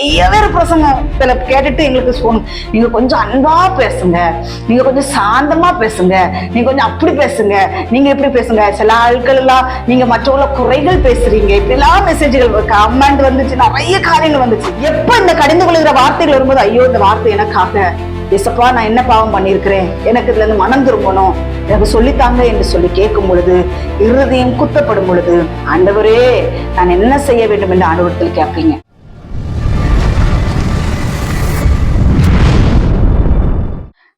நிறைய பேர் பிரசங்கத்துல கேட்டுட்டு எங்களுக்கு சொல்லணும், நீங்க கொஞ்சம் அன்பா பேசுங்க, நீங்க கொஞ்சம் சாந்தமா பேசுங்க, நீங்க கொஞ்சம் அப்படி பேசுங்க, நீங்க இப்படி பேசுங்க. சில ஆட்கள் எல்லாம் நீங்க மற்றவங்கள குறைகள் பேசுறீங்க, இப்படி எல்லாம் மெசேஜ்கள் கமெண்ட் வந்துச்சு, நிறைய காரியங்கள் வந்துச்சு. எப்ப இந்த கடிந்து கொள்கிற வார்த்தைகள் வரும்போது, ஐயோ இந்த வார்த்தை எனக்காக, ஏசப்பா நான் என்ன பாவம் பண்ணியிருக்கிறேன், எனக்கு இதுல இருந்து மனம் திரும்பணும், எனக்கு சொல்லித்தாங்க என்று சொல்லி கேட்கும் பொழுது, இருதயம் குத்தப்படும் பொழுது, ஆண்டவரே நான் என்ன செய்ய வேண்டும் என்று ஆண்டவரத்தில் கேட்பீங்க.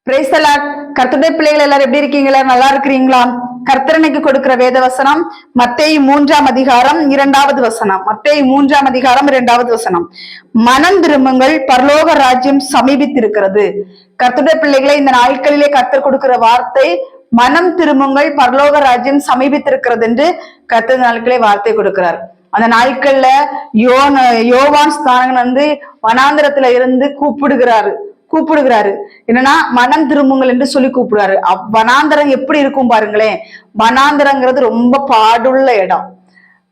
Price the Lord. கர்த்தருடைய பிள்ளைகள் எல்லாரும் எப்படி இருக்கீங்களா? நல்லா இருக்கிறீங்களா? கர்த்தர் இன்னைக்கு கொடுக்கிற வேத வசனம் மத்தேயு 3ஆம் அதிகாரம் 2வது வசனம். மத்தேயு 3ஆம் அதிகாரம் 2வது வசனம். மனம் திரும்புங்கள், பரலோக ராஜ்யம் சமீபித்திருக்கிறது. கர்த்தருடைய பிள்ளைகளை இந்த நாட்களிலே கர்த்தர் கொடுக்கிற வார்த்தை மனம் திரும்புங்கள், பரலோக ராஜ்யம் சமீபித்திருக்கிறது என்று கர்த்தர் நாட்களே வார்த்தை கொடுக்கிறார். அந்த நாட்கள்ல யோவான் ஸ்நானகன் வனாந்திரத்துல இருந்து கூப்பிடுகிறாரு. என்னன்னா மனம் திரும்புங்கள் என்று சொல்லி கூப்பிடுறாரு. வனாந்தரம் எப்படி இருக்கும் பாருங்களேன். வனாந்தரங்கிறது ரொம்ப பாடுள்ள இடம்,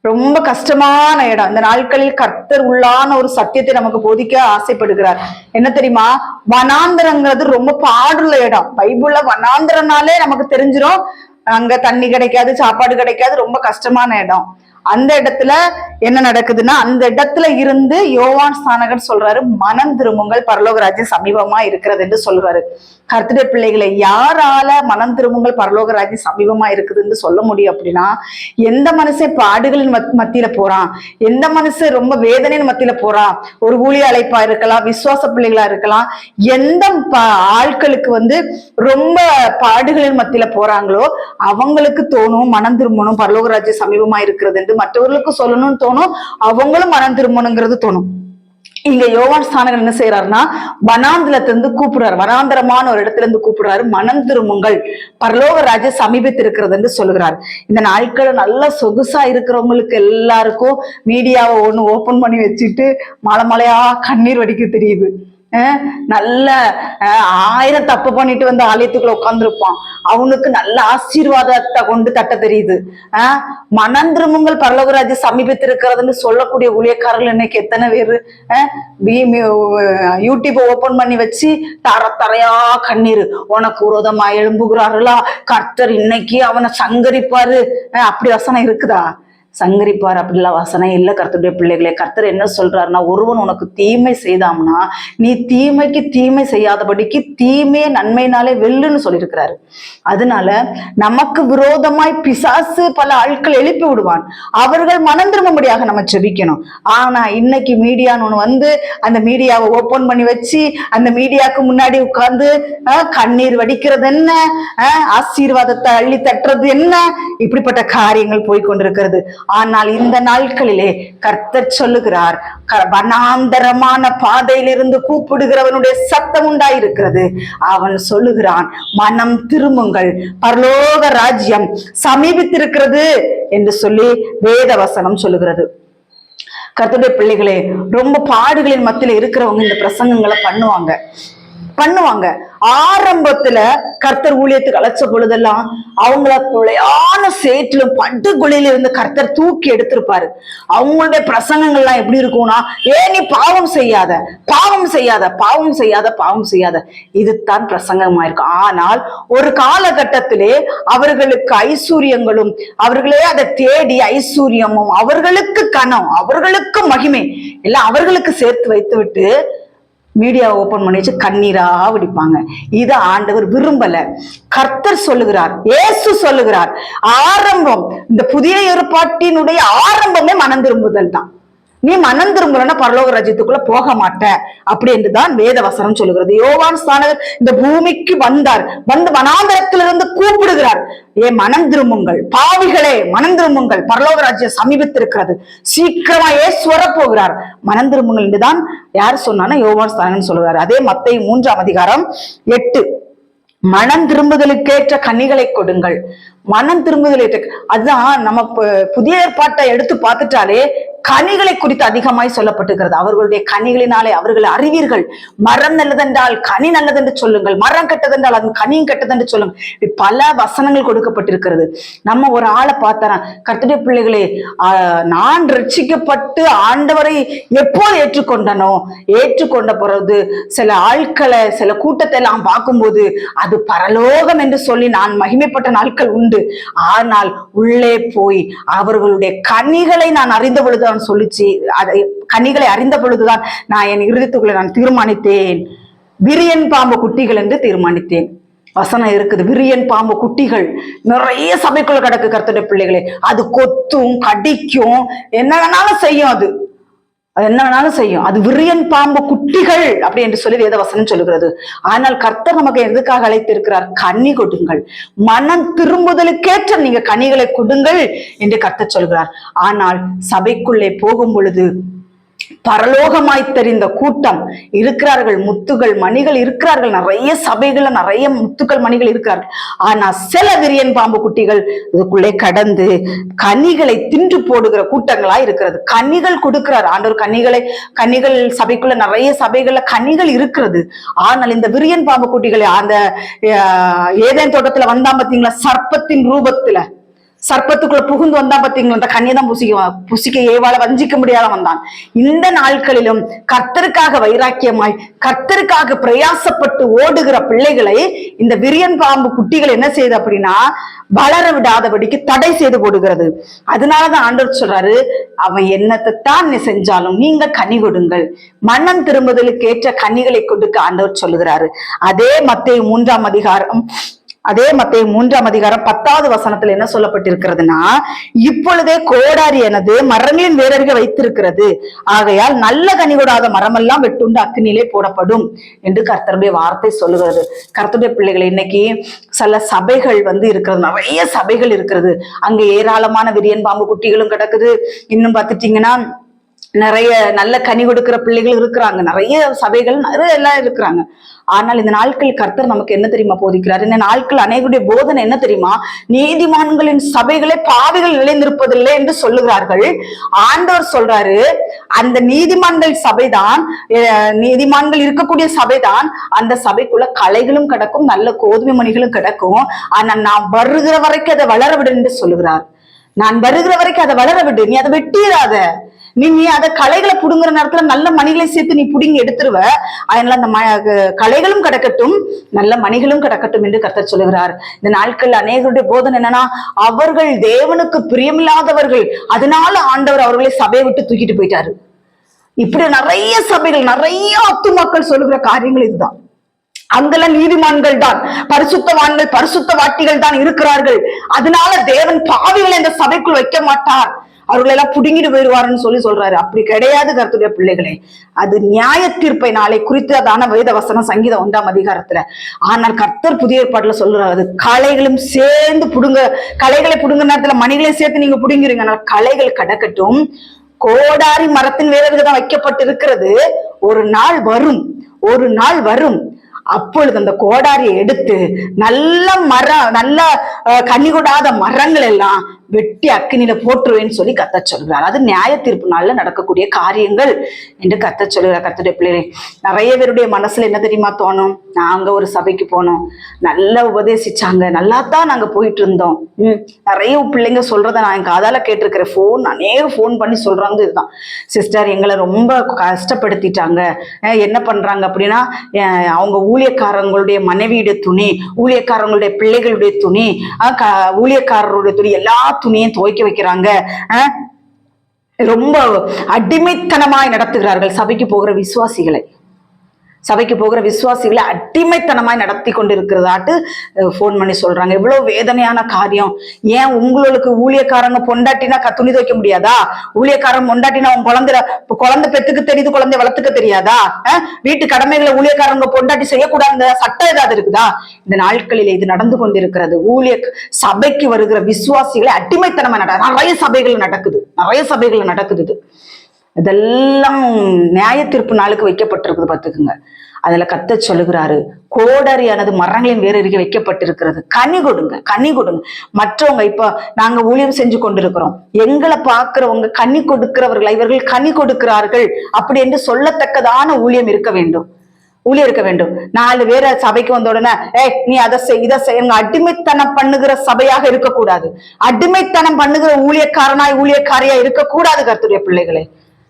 ரொம்ப கஷ்டமான இடம். இந்த நாட்களில் கர்த்தர் உள்ளான ஒரு சத்தியத்தை நமக்கு போதிக்க ஆசைப்படுகிறார். என்ன தெரியுமா? வனாந்தரங்கிறது ரொம்ப பாடுள்ள இடம். பைபிள்ல வனாந்தரம்னாலே நமக்கு தெரிஞ்சிடும், அங்க தண்ணி கிடைக்காது, சாப்பாடு கிடைக்காது, ரொம்ப கஷ்டமான இடம். அந்த இடத்துல என்ன நடக்குதுன்னா, அந்த இடத்துல இருந்து யோவான் ஸ்நானகன் சொல்றாரு, மனம் திரும்புங்கள், பரலோக ராஜ்யம் சமீபமா இருக்கிறது என்று சொல்றாரு. கர்த்தருடைய பிள்ளைகளை, யாரால மனம் திரும்புங்கள் பரலோக ராஜ்யம் சமீபமா இருக்குதுன்னு சொல்ல முடியும் அப்படின்னா, எந்த மனுஷன் பாடுகளின் மத்தியில போறான், எந்த மனுஷன் ரொம்ப வேதனையின் மத்தியில போறான், ஒரு ஊழிய அழைப்பா இருக்கலாம், விசுவாச பிள்ளைகளா இருக்கலாம், எந்த ஆட்களுக்கு ரொம்ப பாடுகளின் மத்தியில போறாங்களோ அவங்களுக்கு தோணும் மனம் திரும்பணும், பரலோக ராஜ்யம் சமீபமா இருக்கிறது என்று மற்றவர்களுக்கு சொல்லணும்னு தோணும், அவங்களும் மனம் திரும்பணுங்கிறது தோணும். இங்க யோவான் ஸ்நானகன் என்ன செய்யறாருன்னா, வனாந்திரத்திலிருந்து கூப்பிடுறாரு, வனாந்தரமான ஒரு இடத்துல இருந்து கூப்பிடுறாரு, மனம் திரும்புங்கள், பரலோக ராஜ்யம் சமீபத்து இருக்கிறது என்று சொல்லுகிறார். இந்த நாட்கள் நல்ல சொகுசா இருக்கிறவங்களுக்கு எல்லாருக்கும் மீடியாவை ஒண்ணு ஓபன் பண்ணி வச்சுட்டு மலை மலையா கண்ணீர் வடிக்க தெரியுது. நல்ல 1000 தப்பு பண்ணிட்டு வந்து ஆலயத்துக்குள்ள உட்கார்ந்துருப்பான், அவனுக்கு நல்ல ஆசீர்வாதத்தை கொண்டு தட்ட தெரியுது. மனம் திரும்புங்கள், பரலோக ராஜ்யம் சமீபத்திருக்கிறதுன்னு சொல்லக்கூடிய ஊழியக்காரர்கள் இன்னைக்கு எத்தனை பேரு யூடியூப் ஓபன் பண்ணி வச்சு தரையா கண்ணீர், உனக்கு விரோதமா எழும்புகிறார்களா, கர்த்தர் இன்னைக்கு அவனை சங்கரிப்பாரு, அப்படி வசனம் இருக்குதா? சங்கரிப்பார் அப்படிலாம் வசனம் இல்லை. கர்த்தருடைய பிள்ளைகளே, கர்த்தர் என்ன சொல்றாருன்னா, ஒருவன் உனக்கு தீமை செய்தாம்னா நீ தீமைக்கு தீமை செய்யாதபடிக்கு தீமையை நன்மையினாலே வெல்லுன்னு சொல்லியிருக்கிறாரு. அதனால நமக்கு விரோதமாய் பிசாசு பல ஆட்கள் எழுப்பி விடுவான், அவர்கள் மனம் திரும்பும்படியாக நம்ம ஜெபிக்கணும். ஆனா இன்னைக்கு மீடியான்னு ஒண்ணு அந்த மீடியாவை ஓபன் பண்ணி வச்சு அந்த மீடியாவுக்கு முன்னாடி உட்கார்ந்து கண்ணீர் வடிக்கிறது என்ன, ஆசீர்வாதத்தை அள்ளி தட்டுறது என்ன, இப்படிப்பட்ட காரியங்கள் போய்கொண்டிருக்கிறது. ஆனால் இந்த நாட்களிலே கர்த்தர் சொல்லுகிறார், வனாந்தரமான பாதையிலிருந்து கூப்பிடுகிறவனுடைய சத்தம் உண்டாயிருக்கிறது. அவன் சொல்லுகிறான், மனம் திரும்புங்கள், பரலோக ராஜ்யம் சமீபித்திருக்கிறது என்று சொல்லி வேத வசனம் சொல்லுகிறது. கர்த்தருடைய பிள்ளைகளே, ரொம்ப பாடுகளின் மத்தியில இருக்கிறவங்க இந்த பிரசங்கங்களை பண்ணுவாங்க. ஆரம்பத்துல கர்த்தர் ஊழியத்துக்கு அழைச்ச பொழுதெல்லாம் அவங்கள கொலையான சேற்றிலும் படுகொலையில இருந்து கர்த்தர் தூக்கி எடுத்திருப்பாரு. அவங்களுடைய பிரசங்கங்கள்லாம் எப்படி இருக்கும்னா, நீ பாவம் செய்யாத, பாவம் செய்யாத, பாவம் செய்யாத, பாவம் செய்யாத, இதுதான் பிரசங்கமா இருக்கும். ஆனால் ஒரு காலகட்டத்திலே அவர்களுக்கு ஐஸ்வர்யங்களும், அவர்களே அதை தேடி ஐஸ்வர்யமும், அவர்களுக்கு கனம், அவர்களுக்கு மகிமை எல்லாம் அவர்களுக்கு சேர்த்து வைத்து விட்டு மீடியா ஓபன் பண்ணி வச்சு கண்ணீரா விடிப்பாங்க. இது ஆண்டவர் விரும்பல. கர்த்தர் சொல்லுகிறார், இயேசு சொல்லுகிறார், ஆரம்பம், இந்த புதிய ஏற்பாட்டினுடைய ஆரம்பமே மனம் திரும்புதல் தான். நீ மனம் திரும்பலன்னா பரலோக ராஜ்யத்துக்குள்ள போக மாட்ட, அப்படி என்றுதான் வேத வசனம் சொல்லுகிறது. யோவான் ஸ்நானகர் இந்த பூமிக்கு வந்தார், வனாந்தரத்திலிருந்து கூப்பிடுகிறார், மனம் திரும்புங்கள், பாவிகளே மனம் திரும்புங்கள், பரலோக ராஜ்யம் சமீபத்திருக்கிறது, சீக்கிரமா இயேசு வரப்போகிறார், மனம் திரும்புங்கள் என்றுதான் யார் சொன்னான்னா யோவான் ஸ்நானகன் சொல்லுகிறார். அதே மத்தேயு 3ஆம் அதிகாரம் 8, மனம் திரும்புதலுக்கேற்ற கனிகளை கொடுங்கள், மனம் திரும்புதல் ஏற்ற, அதுதான் நம்ம புதிய ஏற்பாட்டை எடுத்து பார்த்துட்டாலே கனிகளை குறித்து அதிகமாய் சொல்லப்பட்டிருக்கிறது. அவர்களுடைய கனிகளினாலே அவர்கள் அறிவீர்கள். மரம் நல்லதென்றால் கனி நல்லதென்று சொல்லுங்கள், மரம் கெட்டதென்றால் அதன் கனியும் கெட்டதென்று சொல்லுங்கள். பல வசனங்கள் கொடுக்கப்பட்டிருக்கிறது. நம்ம ஒரு ஆளை பார்த்தா, கர்த்தருடைய பிள்ளைகளே, நான் ரட்சிக்கப்பட்டு ஆண்டவரை எப்போது ஏற்றுக்கொண்டனோ, ஏற்றுக்கொண்ட பிறகு சில ஆட்களை சில கூட்டத்தை எல்லாம் பார்க்கும்போது அது பரலோகம் என்று சொல்லி நான் மகிமைப்பட்ட நாட்கள் உண்டு. ஆனால் உள்ளே போய் அவர்களுடைய கனிகளை நான் அறிந்த பொழுது சொல்லிச்சு, அதை கனிகளை அறிந்த பொழுதுதான் நான் என் இருதயத்துக்குள்ள நான் தீர்மானித்தேன், விரியன் பாம்பு குட்டிகள் என்று தீர்மானித்தேன். வசனம் இருக்குது, விரியன் பாம்பு குட்டிகள் நிறைய சபைக்குள்ள கிடக்கு கர்த்தருடைய பிள்ளைகளே. அது கொத்தும் கடிக்கும், என்ன வேணாலும் செய்யும், அது என்ன வேணாலும் செய்யும். அது விரியன் பாம்பு குட்டிகள் அப்படி என்று சொல்லி வேத வசனம் சொல்லுகிறது. ஆனால் கர்த்தர் நமக்கு எதுக்காக அழைத்திருக்கிறார்? கனி கொடுங்கள், மனம் திரும்புதலுக்கேற்ற நீங்க கனிகளை கொடுங்கள் என்று கர்த்தர் சொல்கிறார். ஆனால் சபைக்குள்ளே போகும் பொழுது பரலோகமாய் தெரிந்த கூட்டம் இருக்கிறார்கள், முத்துகள் மணிகள் இருக்கிறார்கள், நிறைய சபைகள்ல நிறைய முத்துக்கள் மணிகள் இருக்கிறார்கள். ஆனா சில விரியன் பாம்பு குட்டிகள் இதுக்குள்ளே கடந்து கனிகளை தின்று போடுகிற கூட்டங்களா இருக்கிறது. கனிகள் கொடுக்கிறார் ஆண்டவர், கனிகள் சபைக்குள்ள நிறைய சபைகள்ல கனிகள் இருக்கிறது. ஆனால் இந்த விரியன் பாம்பு குட்டிகளை அந்த ஏதேன் தோட்டத்துல வந்தா பாத்தீங்களா, சர்ப்பத்தின் ரூபத்துல சர்ப்பத்துக்குள்ள புகுந்து வந்தா பாத்தீங்களா, அந்த கண்ணியதான் புசிக்க ஏவாள வஞ்சிக்க முடியாத வந்தான். இந்த நாட்களிலும் கர்த்தருக்காக வைராக்கியமாய் கர்த்தருக்காக பிரயாசப்பட்டு ஓடுகிற பிள்ளைகளை இந்த விரியன் பாம்பு குட்டிகள் என்ன செய்யுது அப்படின்னா, வளர விடாதபடிக்கு தடை செய்து போடுகிறது. அதனாலதான் ஆண்டவர் சொல்றாரு, அவன் என்னத்தைத்தான் செஞ்சாலும் நீங்க கனி கொடுங்கள், மனம் திரும்புதலுக்கு ஏற்ற கனிகளை கொடுக்க ஆண்டவர் சொல்லுகிறாரு. அதே மத்தேயு 3ஆம் அதிகாரம் 10வது வசனத்துல என்ன சொல்லப்பட்டிருக்கிறதுனா, இப்பொழுதே கோடாரி எனது மரங்களின் வேரருகே வைத்திருக்கிறது, ஆகையால் நல்ல கனி கொடாத மரமெல்லாம் வெட்டுண்டு அக்கினியிலே போடப்படும் என்று கர்த்தருடைய வார்த்தை சொல்லுகிறது. கர்த்தருடைய பிள்ளைகளை, இன்னைக்கு சில சபைகள் இருக்கிறது, நிறைய சபைகள் இருக்கிறது. அங்க ஏராளமான விரியன் பாம்பு குட்டிகளும் கிடக்குது. இன்னும் பார்த்துட்டீங்கன்னா நிறைய நல்ல கனி கொடுக்கிற பிள்ளைகள் இருக்கிறாங்க, நிறைய சபைகள் நிறைய எல்லாம் இருக்கிறாங்க. ஆனால் இந்த நாட்கள் கர்த்தர் நமக்கு என்ன தெரியுமா போதிக்கிறார்? இந்த நாட்கள் அநேகருடைய போதனை என்ன தெரியுமா? நீதிமான்களின் சபைகளே பாவிகள் நிலைந்திருப்பதில்லை என்று சொல்லுகிறார்கள். ஆண்டவர் சொல்றாரு, அந்த நீதிமான்கள் சபைதான், நீதிமான்கள் இருக்கக்கூடிய சபைதான், அந்த சபைக்குள்ள களைகளும் கிடக்கும், நல்ல கோதுமை மணிகளும் கிடக்கும். ஆனா நான் வருகிற வரைக்கும் அதை வளர விடு என்று சொல்லுகிறார். நான் வருகிற வரைக்கும் அதை வளர விடு, நீ அதை வெட்டிடாத. நீ அதை களைகளை புடுங்குற நேரத்துல நல்ல மணிகளை சேர்த்து நீ புடுங்கி எடுத்துருவ. அதனால அந்த களைகளும் கிடக்கட்டும், நல்ல மணிகளும் கிடக்கட்டும் என்று கர்த்தர் சொல்லுகிறார். இந்த நாட்கள் அநேகருடைய போதனை என்னன்னா, அவர்கள் தேவனுக்கு பிரியமில்லாதவர்கள், அதனால ஆண்டவர் அவர்களை சபையை விட்டு தூக்கிட்டு போயிட்டாரு. இப்படி நிறைய சபைகள், நிறைய ஆத்துமாக்கள் சொல்லுகிற காரியங்கள் இதுதான். அங்கெல்லாம் நீதிமான்கள் தான், பரிசுத்தவான்கள் பரிசுத்த வாட்டிகள் தான் இருக்கிறார்கள். அதனால தேவன் பாவிகளை இந்த சபைக்குள் வைக்க மாட்டார், அவர்களை எல்லாம் புடுங்கிட்டு போயிடுவாருன்னு சொல்றாரு. அப்படி கிடையாது கர்த்தருடைய பிள்ளைகளே. அது நியாய தீர்ப்பை நாளை குறித்து அதான வேத வசனம் சங்கீதம் 1ஆம் அதிகாரத்துல. ஆனால் கர்த்தர் புதிய ஏற்பாட்டுல சொல்றாரு, களைகளும் சேர்ந்து களைகளை புடுங்க நேரத்துல மணிகளையும் சேர்த்து நீங்க புடுங்கிறீங்க. ஆனால் களைகள் கிடக்கட்டும், கோடாரி மரத்தின் வேறதுக்கு தான் வைக்கப்பட்டிருக்கிறது. ஒரு நாள் வரும், அப்பொழுது அந்த கோடாரியை எடுத்து நல்ல கனி கொடாத மரங்கள் எல்லாம் வெட்டி அக்கினியில போட்டுருவேன்னு சொல்லி கர்த்தர் சொல்கிறார். அது நியாய தீர்ப்பு நாள்ல நடக்கக்கூடிய காரியங்கள் என்று கர்த்தர் சொல்கிறார். கர்த்தருடைய பிள்ளைகளே, நிறைய பேருடைய மனசுல என்ன தெரியுமா தோணும்? நாங்க ஒரு சபைக்கு போனோம், நல்லா உபதேசிச்சாங்க, நல்லா தான் நாங்க போயிட்டு இருந்தோம். நிறைய பிள்ளைங்க சொல்றத நான் என் காதால கேட்டிருக்கிறேன். அநேகம் ஃபோன் பண்ணி சொல்றாங்க இதுதான், சிஸ்டர் எங்களை ரொம்ப கஷ்டப்படுத்திட்டாங்க. என்ன பண்றாங்க அப்படின்னா, அவங்க ஊழியக்காரங்களுடைய மனைவியுடைய துணி, ஊழியக்காரங்களுடைய பிள்ளைகளுடைய துணி, ஊழியக்காரருடைய துணி, எல்லா துணியும் துவைக்க வைக்கிறாங்க. ரொம்ப அடிமைத்தனமாய் நடத்துகிறார்கள் சபைக்கு போகிற விசுவாசிகளை அடிமைத்தனமாய் நடத்தி கொண்டிருக்கிறதாட்டு போன் பண்ணி சொல்றாங்க. எவ்வளவு வேதனையான காரியம். ஏன் உங்களுக்கு ஊழியக்காரங்க பொண்டாட்டினா துணி துவைக்க முடியாதா? ஊழியக்காரன் பொண்டாட்டினா உன் குழந்தை பெத்துக்கு தெரியுது, குழந்தை வளர்த்துக்க தெரியாதா? வீட்டு கடமைகளை ஊழியக்காரங்க பொண்டாட்டி செய்யக்கூடாது சட்டம் ஏதாவது இருக்குதா? இந்த நாட்களில் இது நடந்து கொண்டிருக்கிறது. சபைக்கு வருகிற விசுவாசிகளை அடிமைத்தனமா நிறைய சபைகள் நடக்குது. இதெல்லாம் நியாய தீர்ப்பு நாளுக்கு வைக்கப்பட்டிருக்குது பார்த்துக்குங்க. அதுல கர்த்தர் சொல்லுகிறாரு, கோடரியானது மரங்களின் வேறு இருக்க வைக்கப்பட்டிருக்கிறது. கனி கொடுங்க, கனி கொடுங்க. மற்றவங்க இப்ப நாங்க ஊழியம் செஞ்சு கொண்டிருக்கிறோம், எங்களை பார்க்கிறவங்க கனி கொடுக்கிறவர்கள், இவர்கள் கனி கொடுக்கிறார்கள் அப்படி என்று சொல்லத்தக்கதான ஊழியம் இருக்க வேண்டும். ஊழியம் இருக்க வேண்டும். 4 பேரை சபைக்கு வந்த உடனே நீ அதை செய் இதை செய், அடிமைத்தனம் பண்ணுகிற சபையாக இருக்கக்கூடாது. அடிமைத்தனம் பண்ணுகிற ஊழியக்காரனாய் ஊழியக்காரியா இருக்கக்கூடாது. கர்த்தருடைய பிள்ளைகளே,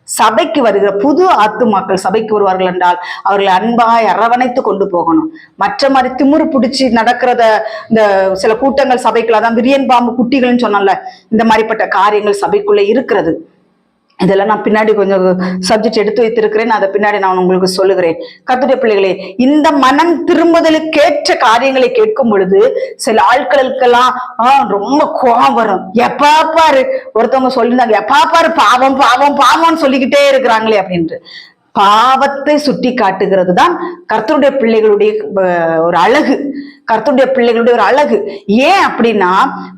சபைக்கு வருகிற புது ஆத்துமாக்கள் சபைக்கு வருவார்கள் என்றால் அவர்களை அன்பாய் அரவணைத்து கொண்டு போகணும். மற்ற மாதிரி திமிரு பிடிச்சி நடக்கிறத இந்த சில கூட்டங்கள் சபைக்குள்ள, அதான் விரியன் பாம்பு குட்டிகள்னு சொன்னால, இந்த மாதிரிப்பட்ட காரியங்கள் சபைக்குள்ள இருக்கிறது. இதெல்லாம் நான் பின்னாடி கொஞ்சம் சப்ஜெக்ட் எடுத்து வைத்திருக்கிறேன், அதை பின்னாடி நான் உங்களுக்கு சொல்லுகிறேன். கர்த்தருடைய பிள்ளைகளே, இந்த மனம் திரும்புதலுக்கேற்ற காரியங்களை கேட்கும் பொழுது சில ஆட்களுக்கெல்லாம் ரொம்ப கோபம் வரும். எப்பா பாரு, ஒருத்தவங்க சொல்லியிருந்தாங்க, எப்பா பாரு பாவம் பாவம் பாவம்னு சொல்லிக்கிட்டே இருக்கிறாங்களே அப்படின்ட்டு. பாவத்தை சுட்டி காட்டுகிறது தான் கர்த்தருடைய பிள்ளைகளுடைய ஒரு அழகு, கர்த்தருடைய பிள்ளைகளுடைய ஒரு அழகு. ஏன் அப்படின்னா,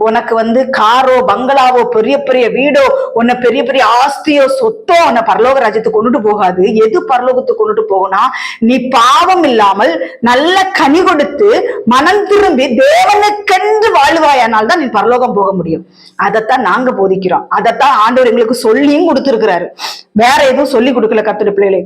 உனக்கு காரோ பங்களாவோ பெரிய பெரிய வீடோ, உன்னை பெரிய பெரிய ஆஸ்தியோ சொத்தோ உன்னை பரலோக ராஜ்யத்துக்கு கொண்டுட்டு போகாது. எது பரலோகத்துக்கு கொண்டுட்டு போகும்னா, நீ பாவம் இல்லாமல் நல்ல கனி கொடுத்து மனம் திரும்பி தேவனுக்கென்று வாழ்வாயானால் தான் நீ பரலோகம் போக முடியும். அதைத்தான் நாங்க போதிக்கிறோம், அதைத்தான் ஆண்டவர் எங்களுக்கு சொல்லியும் கொடுத்திருக்கிறாரு. வேற எதுவும் சொல்லி கொடுக்கல கர்த்தருடைய பிள்ளைகளே.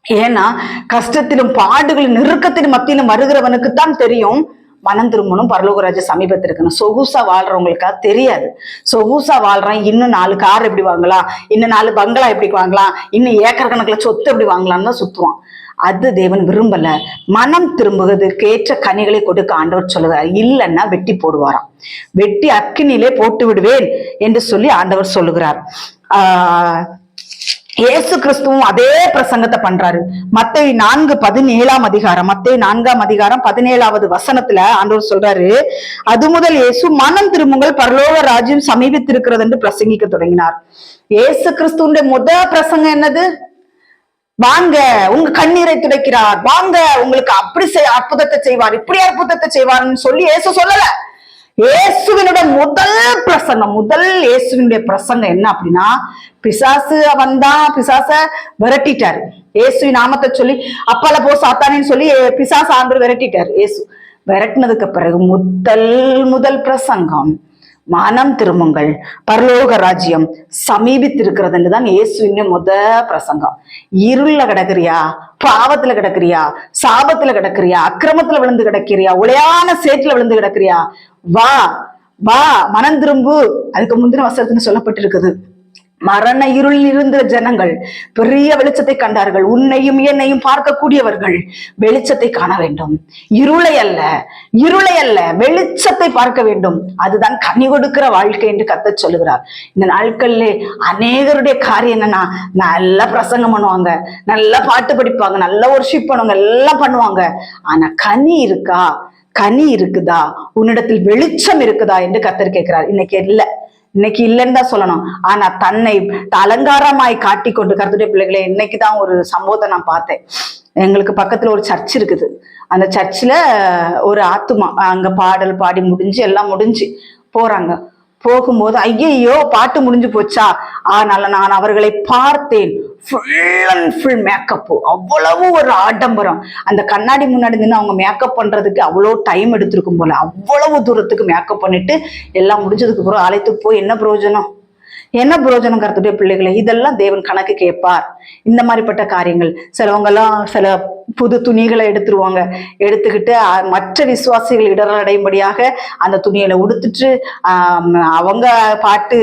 ஏன்னா கஷ்டத்திலும் பாடுகளின் நெருக்கத்திலும் மத்தியிலும் வருகிறவனுக்குத்தான் தெரியும் மனம் திரும்பணும், பரலோகராஜ சமீபத்தில் இருக்கணும். சொகுசா வாழ்றவங்களுக்கா தெரியாது. சொகுசா வாழ்றான், இன்னும் 4 கார் எப்படி வாங்கலாம், இன்னும் 4 பங்களா எப்படி வாங்கலாம், இன்னும் ஏக்கர் கணக்குல சொத்து எப்படி வாங்கலாம்னு தான் சுத்துவான். அது தேவன் விரும்பல. மனம் திரும்புவதற்கு ஏற்ற கனிகளை கொடுக்க ஆண்டவர் சொல்லுகிறார். இல்லைன்னா வெட்டி போடுவாராம், வெட்டி அக்கினிலே போட்டு விடுவேன் என்று சொல்லி ஆண்டவர் சொல்லுகிறார். இயேசு கிறிஸ்துவும் அதே பிரசங்கத்தை பண்றாரு. மத்தேயு 4:17 அதிகாரம், மத்தேயு 4:17 வசனத்துல ஆண்டவர் சொல்றாரு, அது முதல் இயேசு மனம் திரும்புங்கள், பரலோக ராஜ்யம் சமீபித்திருக்கிறது என்று பிரசங்கிக்க தொடங்கினார். இயேசு கிறிஸ்துவுடைய முதல் பிரசங்கம் என்னது? வாங்க, உங்க கண்ணீரை துடைக்கிறார், வாங்க உங்களுக்கு அப்படி அற்புதத்தை செய்வார், இப்படி அற்புதத்தை செய்வார்னு சொல்லி இயேசு சொல்லல. இயேசுவினுடைய முதல் பிரசங்கம், இயேசுவினுடைய பிரசங்கம் என்ன அப்படின்னா, பிசாசு வந்தான், பிசாச விரட்டிட்டாரு. இயேசுவின் நாமத்தை சொல்லி அப்பால போ சாத்தானேன்னு சொல்லி பிசாசு ஆண்டவர் விரட்டிட்டாரு. இயேசு விரட்டினதுக்கு பிறகு முதல் பிரசங்கம், மனம் திரும்புங்கள், பரலோக ராஜ்யம் சமீபித்திருக்கிறது என்றுதான் இயேசுவின் பிரசங்கம். இருள்ல கிடக்குறியா, பாவத்துல கிடக்குறியா, சாபத்துல கிடக்குறியா, அக்கிரமத்துல விழுந்து கிடக்கிறியா, உளையான சேற்றுல விழுந்து கிடக்குறியா, வா வா மனம் திரும்பு. அதுக்கு முந்தின வசனத்துல சொல்லப்பட்டிருக்குது, மரண இருளில் இருந்த ஜனங்கள் பெரிய வெளிச்சத்தை கண்டார்கள், உன்னையும் என்னையும் பார்க்கக்கூடியவர்கள் வெளிச்சத்தை காண வேண்டும். இருளை அல்ல வெளிச்சத்தை பார்க்க வேண்டும். அதுதான் கனி கொடுக்கிற வாழ்க்கை என்று கர்த்தர் சொல்லுகிறார். இந்த நாட்கள்ல அநேகருடைய காரியம் என்னன்னா, நல்லா பிரசங்கம் பண்ணுவாங்க, நல்லா பாட்டு படிப்பாங்க, நல்லா வொர்ஷிப் பண்ணுவாங்க, எல்லாம் பண்ணுவாங்க. ஆனா கனி இருக்கா, கனி இருக்குதா, உன்னிடத்தில் வெளிச்சம் இருக்குதா என்று கர்த்தர் கேட்கிறார். இன்னைக்கு இல்லைன்னு தான் சொல்லணும். ஆனா தன்னை அலங்காரமாய் காட்டி கொண்டு, கர்த்தருடைய பிள்ளைகளே, இன்னைக்குதான் ஒரு சம்பவத்தை நான் பார்த்தேன். எங்களுக்கு பக்கத்துல ஒரு சர்ச் இருக்குது. அந்த சர்ச்சில் ஒரு ஆத்துமா அங்க பாடல் பாடி முடிஞ்சு எல்லாம் முடிஞ்சு போறாங்க. போகும்போது ஐயையோ பாட்டு முடிஞ்சு போச்சா, ஆனால நான் அவர்களை பார்த்தேன். ஃபுல் அண்ட் ஃபுல் மேக்கப்பு, அவ்வளவு ஒரு ஆடம்பரம். அந்த கண்ணாடி முன்னாடி நின்று அவங்க மேக்கப் பண்றதுக்கு அவ்வளோ டைம் எடுத்திருக்கும் போல, அவ்வளவு தூரத்துக்கு மேக்கப் பண்ணிட்டு எல்லாம் முடிஞ்சதுக்கு அப்புறம் அழைத்து போய் என்ன பிரயோஜனம் கர்த்தருடைய பிள்ளைகளை? இதெல்லாம் தேவன் கணக்கு கேட்பார். இந்த மாதிரிப்பட்ட காரியங்கள். சிலவங்க எல்லாம் சில புது துணிகளை எடுத்துக்கிட்டு மற்ற விசுவாசிகள் இடரடையும்படியாக அந்த துணிகளை உடுத்துட்டு அவங்க பாட்டு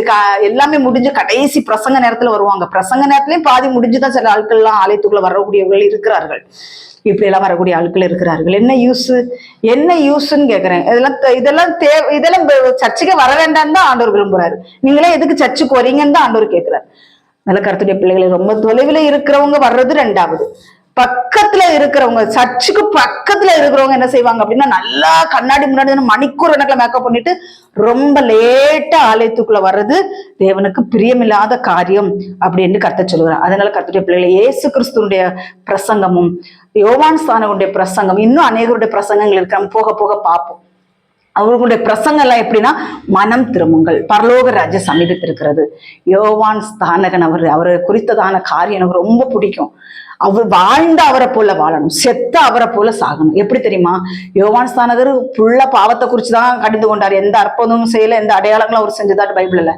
எல்லாமே முடிஞ்சு கடைசி பிரசங்க நேரத்துல வருவாங்க. பிரசங்க நேரத்துலயும் பாதி முடிஞ்சுதான் சில ஆட்கள் எல்லாம் ஆலயத்துக்குள்ள வரக்கூடியவர்கள் இருக்கிறார்கள். இப்படி எல்லாம் வரக்கூடிய ஆட்கள் இருக்கிறார்கள். என்ன யூஸ்ன்னு கேக்குறேன். இதெல்லாம் சர்ச்சுக்கு வர வேண்டாம்னு தான் ஆண்டவர் விரும்புறாரு. நீங்களே எதுக்கு சர்ச்சுக்கு வரீங்கன்னு தான் ஆண்டவர் கேட்கிறார். நல்ல கர்த்தருடைய பிள்ளைகளை, ரொம்ப தொலைவில் இருக்கிறவங்க வர்றது 2வது. பக்கத்துல இருக்கிறவங்க, சர்ச்சுக்கு பக்கத்துல இருக்கிறவங்க என்ன செய்வாங்க அப்படின்னா, நல்லா கண்ணாடி முன்னாடி மணிக்கூர் கணக்குல மேக்கப் பண்ணிட்டு ரொம்ப லேட்டா ஆலயத்துக்குள்ள வர்றது தேவனுக்கு பிரியமில்லாத காரியம் அப்படின்னு கர்த்தர் சொல்லுகிறார். அதனால கர்த்தருடைய பிள்ளைகளை, இயேசு கிறிஸ்துனுடைய பிரசங்கமும் யோவான் ஸ்நானனுடைய பிரசங்கம், இன்னும் அநேகருடைய பிரசங்கங்கள் இருக்கு, நம்ம போக போக பார்ப்போம். அவர்களுடைய பிரசங்கம் எல்லாம் எப்படின்னா, மனம் திரும்புங்கள், பரலோக ராஜ்யம் சமீபத்திருக்கிறது. யோவான் ஸ்நானகன் அவரை குறித்ததான காரியம் எனக்கு ரொம்ப பிடிக்கும். அவர் வாழ்ந்த அவரை போல வாழணும், செத்த அவரை போல சாகணும். எப்படி தெரியுமா? யோவான் ஸ்நானகர் புள்ள பாவத்தை குறிச்சுதான் கடிந்து கொண்டார். எந்த அற்புதமும் செய்யல, எந்த அடையாளங்களும் அவர் செஞ்சதாட்டு பைபிள் இல்ல.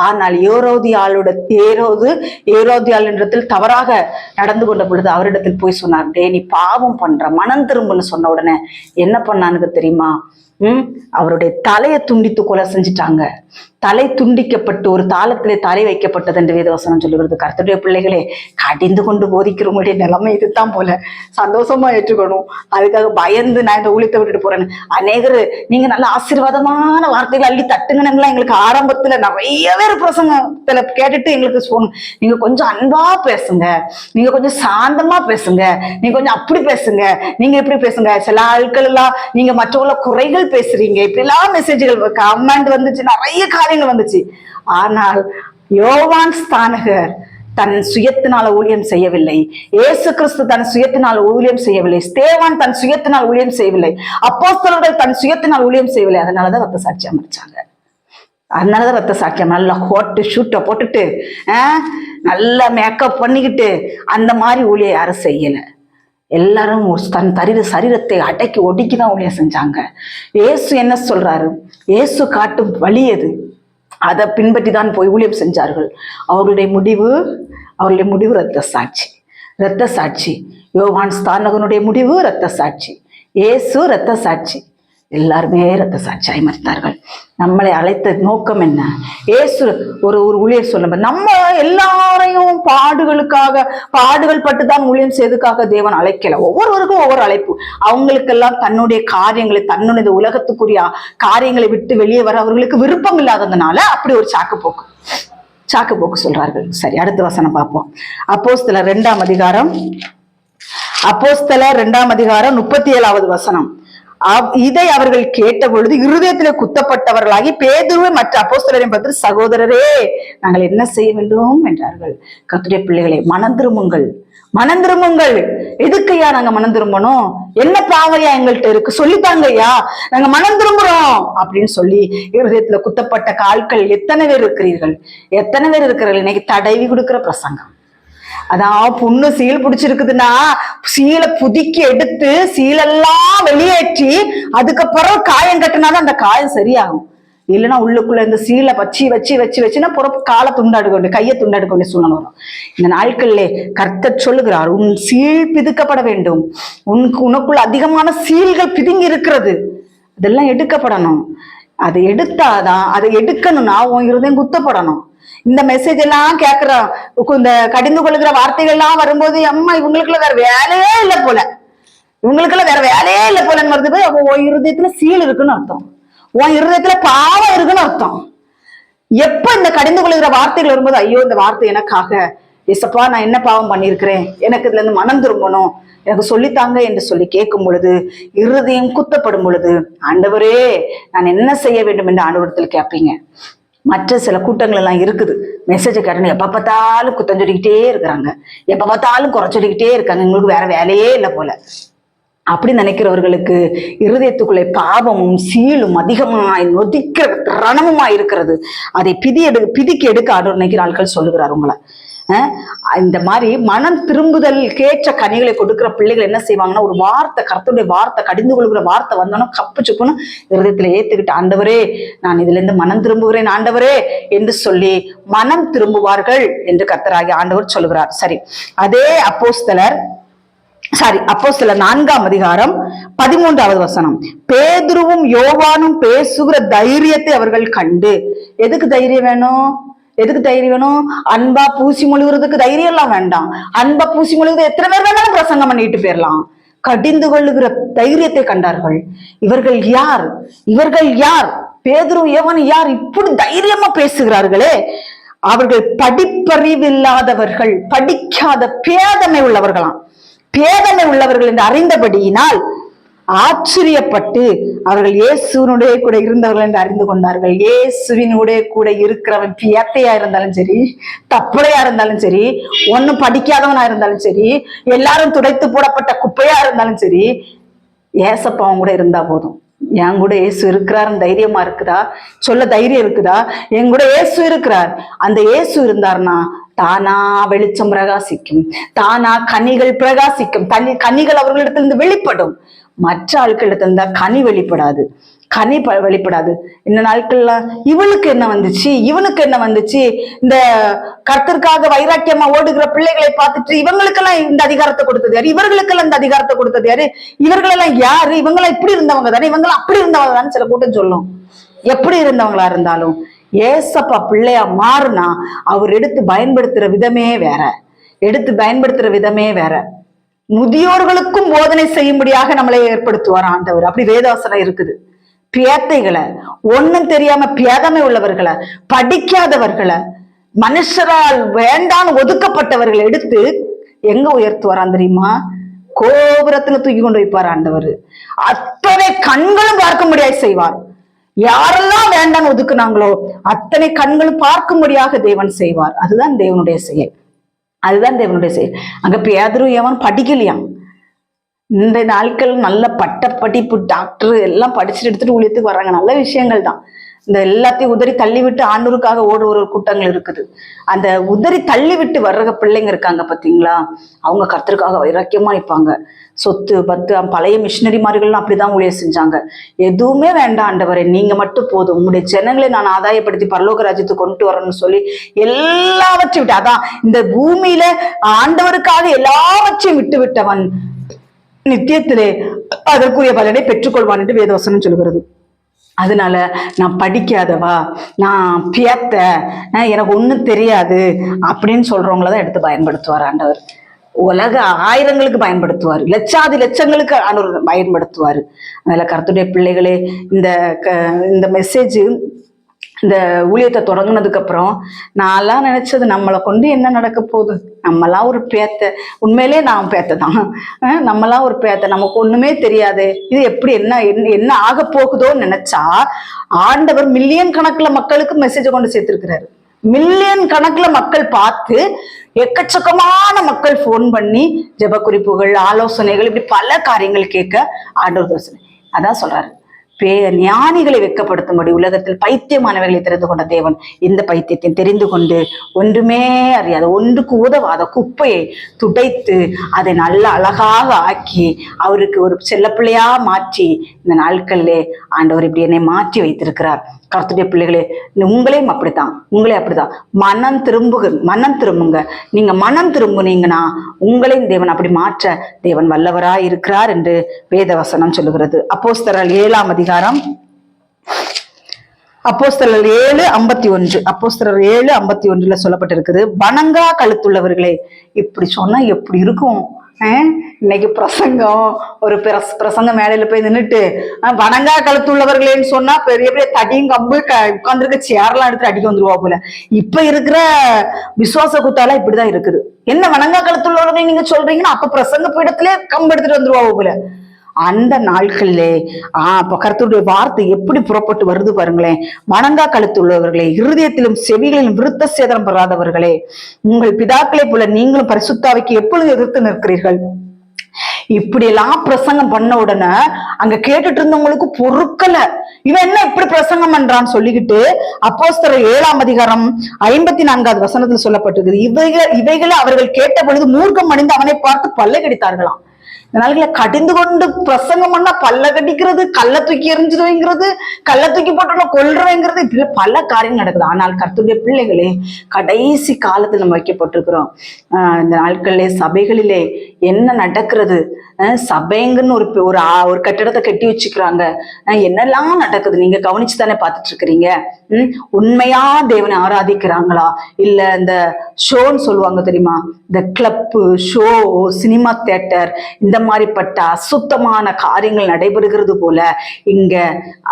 ஆனால் ஏரோதியாளிடத்தில் தவறாக நடந்து கொண்ட பொழுது அவரிடத்தில் போய் சொன்னார், டே நீ பாவம் பண்ற, மனம் திரும்புன்னு சொன்ன உடனே என்ன பண்ணானுக்கு தெரியுமா? அவருடைய தலையை துண்டித்து கொலை செஞ்சுட்டாங்க. தலை துண்டிக்கப்பட்டு ஒரு தாளத்திலே தலை வைக்கப்பட்டது என்று வேதவசனம் சொல்லுகிறது. கர்த்தருடைய பிள்ளைகளே, கடிந்து கொண்டு போதிக்கிறவங்களுடைய நிலைமை இதுதான் போல. சந்தோஷமா ஏற்றுக்கணும். அதுக்காக பயந்து நான் இந்த ஊழியத்தை விட்டுட்டு போறேன்னு அநேகர் நீங்க நல்ல ஆசீர்வாதமான வார்த்தைகள் அள்ளி தட்டுங்கன்னு எங்களுக்கு ஆரம்பத்துல நிறைய பேர் பிரசங்கத்துல கேட்டுட்டு எங்களுக்கு சொல்லணும், நீங்க கொஞ்சம் அன்பா பேசுங்க, நீங்க கொஞ்சம் சாந்தமா பேசுங்க, நீங்க கொஞ்சம் அப்படி பேசுங்க, நீங்க இப்படி பேசுங்க. சில ஆட்கள் எல்லாம் நீங்க மற்றவங்கள குறைகள் பேசுறீங்க, இப்படி எல்லாம் மெசேஜ்கள் கமெண்ட் வந்துச்சு, நிறைய காரியங்கள் வந்துச்சு. ஆனால் யோவான் ஸ்நானகர் தன் சுயத்தினால ஊழியம் செய்யவில்லை. இயேசு கிறிஸ்து தன் சுயத்தினால் ஊழியம் செய்யவில்லை. ஸ்தேவான் தன் சுயத்தினால் ஊழியம் செய்யவில்லை. அப்போஸ்தலர்கள் தன் சுயத்தினால் ஊழியம் செய்யவில்லை. அதனாலதான் ரத்த சாட்சியம் அடிச்சாங்க. அதனாலதான் ரத்த சாட்சியம் நல்லா ஹோட்டு ஷூட்டை போட்டுட்டு நல்லா மேக்கப் பண்ணிக்கிட்டு அந்த மாதிரி ஊழியம் யாரும் செய்யல. எல்லாரும் தன் சரீரத்தை அடக்கி ஒடுக்கிதான் ஊழியம் செஞ்சாங்க. இயேசு என்ன சொல்றாரு? இயேசு காட்டும் வழி எது? அதை பின்பற்றி தான் போய் ஊழியம் செஞ்சார்கள். அவர்களுடைய முடிவு இரத்த சாட்சி. இரத்த சாட்சி. யோவான் ஸ்நானகனுடைய முடிவு இரத்த சாட்சி. இயேசு இரத்த சாட்சி. எல்லாருமே இரத்த சாட்சியாய் மரித்தார்கள். நம்மளை அழைத்த நோக்கம் என்ன? இயேசு ஒரு ஊழியர் சொல்ல, நம்ம எல்லாரையும் பாடுகள் பட்டுதான் ஊழியம் செய்வதற்காக தேவன் அழைக்கல. ஒவ்வொருவருக்கும் ஒவ்வொரு அழைப்பு. அவங்களுக்கெல்லாம் தன்னுடைய காரியங்களை, தன்னுடைய உலகத்துக்குரிய காரியங்களை விட்டு வெளியே வர அவர்களுக்கு விருப்பம் இல்லாததுனால அப்படி ஒரு சாக்கு போக்கு சொல்றார்கள். சரி, அடுத்த வசனம் பார்ப்போம். அப்போஸ்தலர் 2 அதிகாரம் 37வது வசனம். இதை அவர்கள் கேட்ட பொழுது இருதயத்திலே குத்தப்பட்டவர்களாகி பேதுருவை மற்ற அப்போஸ்தலரை பார்த்து, சகோதரரே, நாங்கள் என்ன செய்ய வேண்டும் என்றார்கள். கர்த்தருடைய பிள்ளைகளே, மனம் திரும்புங்கள். எதுக்கையா நாங்க மனம் திரும்பணும்? என்ன பாவையா எங்கள்கிட்ட இருக்கு? சொல்லித்தாங்க ஐயா, நாங்க மனம் திரும்புறோம் அப்படின்னு சொல்லி இருதயத்துல குத்தப்பட்ட கால்கள் எத்தனை பேர் இருக்கிறீர்கள்? இன்னைக்கு தடவி கொடுக்கிற பிரசங்கம். அதான் பொண்ணு சீல் பிடிச்சிருக்குதுன்னா சீலை புதுக்கி எடுத்து சீலெல்லாம் வெளியேற்றி அதுக்கப்புறம் காயம் கட்டினாதான் அந்த காயம் சரியாகும். இல்லைன்னா உள்ளுக்குள்ள இந்த சீலை வச்சுன்னா புறப்பு கையை துண்டாடு கொண்டு சூழ்நிலை வரும். இந்த நாட்களிலே கர்த்தர் சொல்லுகிறார், உன் சீல் பிதுக்கப்பட வேண்டும். உனக்குள்ள அதிகமான சீல்கள் பிதுங்கி இருக்கிறது, அதெல்லாம் எடுக்கப்படணும். அதை எடுத்தாதான், அதை எடுக்கணும்னா உன் இருதயம் குத்தப்படணும். இந்த மெசேஜ் எல்லாம் கேட்கிறோம், இந்த கடிந்து கொள்ளுகிற வார்த்தைகள் எல்லாம் வரும்போது, அம்மா இவங்களுக்குள்ள வேற வேலையே இல்லை போல வருது. போய் அப்போ உன் இருதயத்துல சீல் இருக்குன்னு அர்த்தம், உன் இருதயத்துல பாவம் இருக்குன்னு அர்த்தம். எப்ப இந்த கடிந்து கொள்ளுகிற வார்த்தைகள் வரும்போது, ஐயோ இந்த வார்த்தை எனக்காக, ஏசப்பா நான் என்ன பாவம் பண்ணியிருக்கிறேன், எனக்கு இதுல இருந்து மனம் திரும்பணும், எனக்கு சொல்லித்தாங்க என்று சொல்லி கேட்கும் பொழுது, இருதயம் குத்தப்படும் பொழுது, ஆண்டவரே நான் என்ன செய்ய வேண்டும் என்று ஆண்டவரிடத்தில் கேட்பீங்க. மற்ற சில கூட்டங்கள் எல்லாம் இருக்குது, மெசேஜை கேட்டணும் எப்ப பார்த்தாலும் குத்தம் சொல்லிக்கிட்டே இருக்கிறாங்க, எப்ப பார்த்தாலும் குறை சொல்லிக்கிட்டே இருக்காங்க, எங்களுக்கு வேற வேலையே இல்லை போல. அப்படி நினைக்கிறவர்களுக்கு இருதயத்துக்குள்ளே பாவமும் சீலும் அதிகமாய் நொதிக்கிற ரணமுமாய் இருக்கிறது. அதை பிதிக்கி எடுக்க ஆண்டவர் நினைக்கிற ஆட்கள் சொல்லுகிறார் உங்களை. இந்த மாதிரி மனம் திரும்புதல் கேட்ட கனிகளை கொடுக்கிற பிள்ளைகள் என்ன செய்வாங்கன்னா, ஒரு வார்த்தை, கர்த்தருடைய வார்த்தை, கடிந்து கொள்கிற வார்த்தை வந்தோன்னா கப்பு சுப்புன்னு இருதயத்துல ஏத்துக்கிட்டு, ஆண்டவரே நான் இதுல இருந்து மனம் திரும்புகிறேன் ஆண்டவரே என்று சொல்லி மனம் திரும்புவார்கள் என்று கர்த்தராகிய ஆண்டவர் சொல்லுகிறார். சரி, அதே அப்போஸ்தலர் 4 அதிகாரம் 13வது வசனம். பேதுருவும் யோவானும் பேசுகிற தைரியத்தை அவர்கள் கண்டு. எதுக்கு தைரியம் வேணும்? அன்பா பூசி மொழிகிறதுக்கு தைரியம் எல்லாம் வேண்டாம். அன்பா பூசி மொழிகிறது எத்தனை பேர் வேணாலும் பிரசங்கம் பண்ணிட்டு போயிடலாம். கடிந்து கொள்ளுகிற தைரியத்தை கண்டார்கள். இவர்கள் யார்? பேதுரு யோவான் யார்? இப்படி தைரியமா பேசுகிறார்களே. அவர்கள் படிப்பறிவில்லாதவர்கள், படிக்காத பேதமை உள்ளவர்கள் என்று அறிந்தபடியினால் ஆச்சரியப்பட்டு அவர்கள் இயேசுவினுடைய கூட இருந்தவர்கள் என்று அறிந்து கொண்டார்கள். இயேசுவினுடைய கூட இருக்கிறவன் பியத்தையா இருந்தாலும் சரி, தப்படையா இருந்தாலும் சரி, ஒன்னும் படிக்காதவனா இருந்தாலும் சரி, எல்லாரும் துடைத்து போடப்பட்ட குப்பையா இருந்தாலும் சரி, ஏசப்பா அவங்க கூட இருந்தா போதும். என் கூட இயேசு இருக்கிறாருன்னு தைரியமா இருக்குதா? சொல்ல தைரியம் இருக்குதா? என் கூட இயேசு இருக்கிறார். அந்த இயேசு இருந்தாருன்னா தானா வெளிச்சம் பிரகாசிக்கும், தானா கனிகள் பிரகாசிக்கும், கனிகள் அவர்களிடத்திலிருந்து வெளிப்படும். மற்ற ஆட்களிடத்திலிருந்தா கனி வெளிப்படாது, கனி வெளிப்படாது. இந்த நாட்கள்ல இவளுக்கு என்ன வந்துச்சு, இவனுக்கு என்ன வந்துச்சு, இந்த கர்த்தருக்காக வைராக்கியமா ஓடுகிற பிள்ளைகளை பார்த்துட்டு இவங்களுக்கெல்லாம் இந்த அதிகாரத்தை கொடுத்தது யாரு, இவர்களுக்கெல்லாம் இந்த அதிகாரத்தை கொடுத்தது யாரு, இவர்களெல்லாம் யாரு, இவங்கெல்லாம் இப்படி இருந்தவங்க தானே, இவங்கெல்லாம் அப்படி இருந்தவங்க தானே சில கூட்டம் சொல்லும். எப்படி இருந்தவங்களா இருந்தாலும் ஏசப்பா பிள்ளையா மாறுனா அவர் எடுத்து பயன்படுத்துற விதமே வேற, எடுத்து பயன்படுத்துற விதமே வேற. முதியோர்களுக்கும் போதனை செய்யும்படியாக நம்மளை ஏற்படுத்துவார் ஆண்டவர். அப்படி வேதவசனம் இருக்குது. பேத்தைகளை, ஒண்ணும் தெரியாம பேதமை உள்ளவர்களை, படிக்காதவர்களை, மனுஷரால் வேண்டான்னு ஒதுக்கப்பட்டவர்களை எடுத்து எங்க உயர்த்துவாரான் தெரியுமா? கோபுரத்துல தூக்கி கொண்டு வைப்பார் ஆண்டவர். அத்தனை கண்களும் பார்க்க முடியாது செய்வார். யாரெல்லாம் வேண்டான்னு ஒதுக்குனாங்களோ அத்தனை கண்களும் பார்க்கும்படியாக தேவன் செய்வார். அதுதான் தேவனுடைய செயல், அதுதான் தேவனுடைய செயல். அங்க பேதரும் எவன் படிக்கலையாம். இந்த நாட்கள் நல்ல படிப்பு, டாக்டர் எல்லாம் படிச்சுட்டு எடுத்துட்டு ஊழியத்துக்கு வர்றாங்க. நல்ல விஷயங்கள் தான். இந்த எல்லாத்தையும் உதறி தள்ளி விட்டு ஆண்டவருக்காக ஓடுற கூட்டங்கள் இருக்குது. அந்த உதறி தள்ளி விட்டு வர்ற பிள்ளைங்க இருக்காங்க பாத்தீங்களா, அவங்க கர்த்தருக்காக வைராக்கியமா நிற்பாங்க. சொத்து பத்து, பழைய மிஷினரிமார்கள்லாம் அப்படிதான் ஊழியம் செஞ்சாங்க. எதுவுமே வேண்டாம் ஆண்டவரே, நீங்க மட்டும் போதும், உங்களுடைய ஜனங்களை நான் ஆதாயப்படுத்தி பரலோக ராஜ்யத்துக்கு கொண்டு வரணும்னு சொல்லி எல்லாவற்றையும் விட்டு, அதான் இந்த பூமியில ஆண்டவருக்காக எல்லாவற்றையும் விட்டு விட்டவன் நித்தியத்திலே அதற்குரிய பலனை பெற்றுக்கொள்வான் என்று வேதவசனம் சொல்கிறது. அதனால நான் படிக்காதவா, நான் பேத்த, எனக்கு ஒண்ணும் தெரியாது அப்படின்னு சொல்றவங்களதான் எடுத்து பயன்படுத்துவார் ஆண்டவர். உலக ஆயிரங்களுக்கு பயன்படுத்துவார், லட்சாதி லட்சங்களுக்கு ஆண்டவர் பயன்படுத்துவார். அதனால கர்த்தருடைய பிள்ளைகளே, இந்த மெசேஜ், இந்த ஊழியத்தை தொடங்கினதுக்கு அப்புறம் நான்லாம் நினைச்சது நம்மளை கொண்டு என்ன நடக்க போகுது, நம்மளாம் ஒரு பேத்த, உண்மையிலே நான் பேத்த தான், நம்மளாம் ஒரு பேத்த, நமக்கு ஒண்ணுமே தெரியாது, இது எப்படி என்ன ஆக போகுதோன்னு நினைச்சா ஆண்டவர் மில்லியன் கணக்குல மக்களுக்கு மெசேஜை கொண்டு சேர்த்திருக்கிறாரு. மில்லியன் கணக்குல மக்கள் பார்த்து, எக்கச்சக்கமான மக்கள் போன் பண்ணி ஜெப குறிப்புகள், ஆலோசனைகள், இப்படி பல காரியங்கள் கேட்க ஆண்டவர் யோசனை. அதான் சொல்றாரு, ஞானிகளை வெட்கப்படுத்தும்படி உலகத்தில் பைத்தியமானவர்களை தெரிந்து கொண்ட தேவன் இந்த பைத்தியத்தை தெரிந்து கொண்டு ஒன்றுமே அறியாத, ஒன்றுக்கு உதவாத குப்பையை துடைத்து அதை நல்ல அழகாக ஆக்கி அவருக்கு ஒரு செல்ல பிள்ளையா மாற்றி இந்த நாட்களிலே ஆண்டவர் இப்படி என்னை மாற்றி வைத்திருக்கிறார். கர்த்தருடைய பிள்ளைகளே, உங்களையும் அப்படித்தான், உங்களே அப்படித்தான். மனம் திரும்புங்க. நீங்க மனம் திரும்புனீங்கன்னா உங்களையும் தேவன் அப்படி மாற்ற தேவன் வல்லவராய் இருக்கிறார் என்று வேதவசனம் சொல்லுகிறது. அப்போஸ்தலர் 7ஆம் அதிகாரம், அப்போஸ்தலர் 7:51, அப்போஸ்தலர் 7:51 சொல்லப்பட்டிருக்குது. வணங்கா கழுத்துள்ளவர்களே, இப்படி சொன்னா எப்படி இருக்கும்? இன்னைக்கு பிரசங்கம், ஒரு பிரசங்க மேடையில போய் நின்றுட்டு வணங்கா கழுத்துள்ளவர்களேன்னு சொன்னா பெரிய பெரிய தடியும் கம்பு உட்கார்ந்துருக்க சேர்லாம் எடுத்து அடிக்க வந்துருவா போல. இப்ப இருக்கிற விசுவாச குத்தால இப்படிதான் இருக்குது. என்ன வணங்கா கழுத்துள்ளவர்கள் நீங்க சொல்றீங்கன்னா அப்ப பிரசங்க பீடத்திலே கம்பு எடுத்துட்டு வந்துருவா போல. அந்த நாட்களிலே கர்த்தருடைய வார்த்தை எப்படி புறப்பட்டு வருது பாருங்களேன். வணங்கா கழுத்துள்ளவர்களே, இருதயத்திலும் செவிகளிலும் விருத்த சேதனம் பெறாதவர்களே, உங்கள் பிதாக்களை போல நீங்களும் பரிசுத்தாவிக்கு எப்பொழுது எதிர்த்து நிற்கிறீர்கள். இப்படி எல்லாம் பிரசங்கம் பண்ண உடனே அங்க கேட்டுட்டு இருந்தவங்களுக்கு பொறுக்கல, இவன் என்ன இப்படி பிரசங்கம் பண்றான்னு சொல்லிக்கிட்டு அப்போஸ்தலர் 7ஆம் அதிகாரம் 54வது வசனத்துல சொல்லப்பட்டிருக்கு. இவைகளை அவர்கள் கேட்ட பொழுது மூர்க்கம் அணிந்து அவனை பார்த்து பல்லை கடித்தார்களாம். இதனால கடிந்து கொண்டு பிரசங்கம் பண்ணா பல்ல கடிக்கிறது, கல்ல தூக்கி எரிஞ்சிருவேங்கிறது, கல்ல தூக்கி போட்டோம்னா கொல்றவேங்கிறது, இப்படி பல காரியம் நடக்குது. ஆனால் கர்த்தருடைய பிள்ளைகளே, கடைசி காலத்துல நம்ம வைக்கப்பட்டிருக்கிறோம். இந்த நாட்களிலே சபைகளிலே என்ன நடக்கிறது, சபைங்கன்னு ஒரு கட்டிடத்தை கட்டி வச்சுக்கிறாங்க, என்னெல்லாம் நடக்குது நீங்க கவனிச்சு தானே பார்த்துட்டு இருக்கிறீங்க. உண்மையா தேவனை ஆராதிக்கிறாங்களா, இல்ல இந்த ஷோன்னு சொல்லுவாங்க தெரியுமா, இந்த கிளப்பு ஷோ, சினிமா தியேட்டர், இந்த மாதிரிப்பட்ட அசுத்தமான காரியங்கள் நடைபெறுகிறது போல இங்க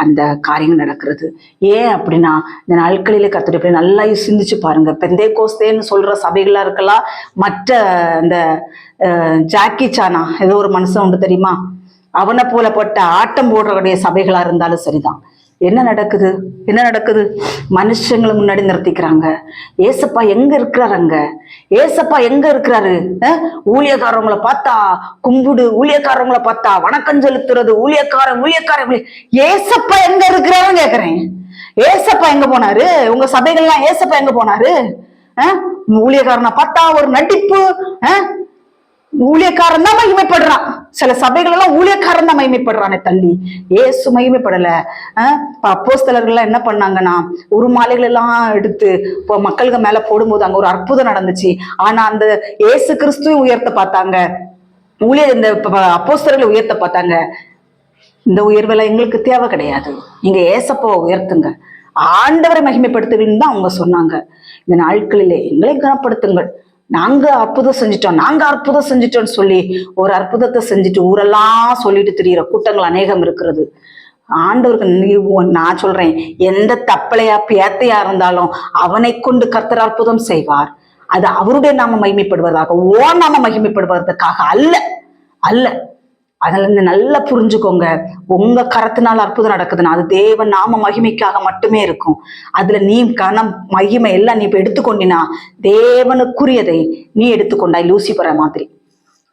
அந்த காரியங்கள் நடக்கிறது. ஏன் அப்படின்னா இந்த நாட்களிலே கர்த்தருடைய நல்லா சிந்திச்சு பாருங்க. பெந்தேகோஸ்தேன்னு சொல்ற சபைகளா இருக்கலாம், மற்ற இந்த ஜாக்கி சானா ஏதோ ஒரு மனுஷன் உண்டு தெரியுமா, அவனை போலப்பட்ட ஆட்டம் போடுறவருடைய சபைகளா இருந்தாலும் சரிதான். என்ன நடக்குது? மனுஷங்களை முன்னாடி நிறுத்திக்கிறாங்க. ஏசப்பா எங்க இருக்கிறாரு? அங்க ஏசப்பா எங்க இருக்கிறாரு? ஊழியக்காரவங்களை பார்த்தா கும்பிடு, ஊழியக்காரவங்களை பார்த்தா வணக்கம் செலுத்துறது, ஊழியக்காரன் ஏசப்பா எங்க இருக்கிறாருன்னு கேக்குறேன். ஏசப்பா எங்க போனாரு? உங்க சபைகள்லாம் ஏசப்பா எங்க போனாரு? ஊழியக்காரனை பார்த்தா ஒரு நடிப்பு, ஊழியக்காரன் தான் மகிமைப்படுறான். சில சபைகள் எல்லாம் ஊழியக்காரன் தான் மகிமைப்படுறானே தள்ளி ஏசு மகிமைப்படல. அப்போஸ்தலர்கள் என்ன பண்ணாங்கன்னா ஒரு மாலைகள் எல்லாம் எடுத்து இப்போ மக்களுக்கு மேல போடும்போது அங்க ஒரு அற்புதம் நடந்துச்சு. ஆனா அந்த ஏசு கிறிஸ்துவையும் உயர்த்த பார்த்தாங்க, இந்த அப்போஸ்தலர்களை உயர்த்த பார்த்தாங்க. இந்த உயர்வெல்லாம் எங்களுக்கு தேவை கிடையாது, நீங்க ஏசப்பாவை உயர்த்துங்க, ஆண்டவரை மகிமைப்படுத்துவீங்கன்னு தான் அவங்க சொன்னாங்க. இந்த நாட்களிலே எங்களை கனப்படுத்துங்கள், நாங்க அற்புதம் செஞ்சிட்டோம்னு சொல்லி ஒரு அற்புதத்தை செஞ்சுட்டு ஊரெல்லாம் சொல்லிட்டு திரியிற கூட்டங்கள் அநேகம் இருக்கிறது. ஆண்டவருக்கு நான் சொல்றேன், எந்த தப்பளையா பேத்தையா இருந்தாலும் அவனை கொண்டு கர்த்தர் அற்புதம் செய்வார். அது அவருடைய நாம மகிமைப்படுவதாக, நாம மகிமைப்படுவதற்காக அல்ல அல்ல. அதுல இருந்து நல்லா புரிஞ்சுக்கோங்க, உங்க கரத்தினால் அற்புதம் நடக்குதுன்னா அது தேவன் நாம மகிமைக்காக மட்டுமே இருக்கும். அதுல நீ கனம் மகிமை எல்லாம் நீ இப்ப எடுத்துக்கொண்டினா தேவனுக்குரியதை நீ எடுத்துக்கொண்டாய் லூசிபர மாதிரி.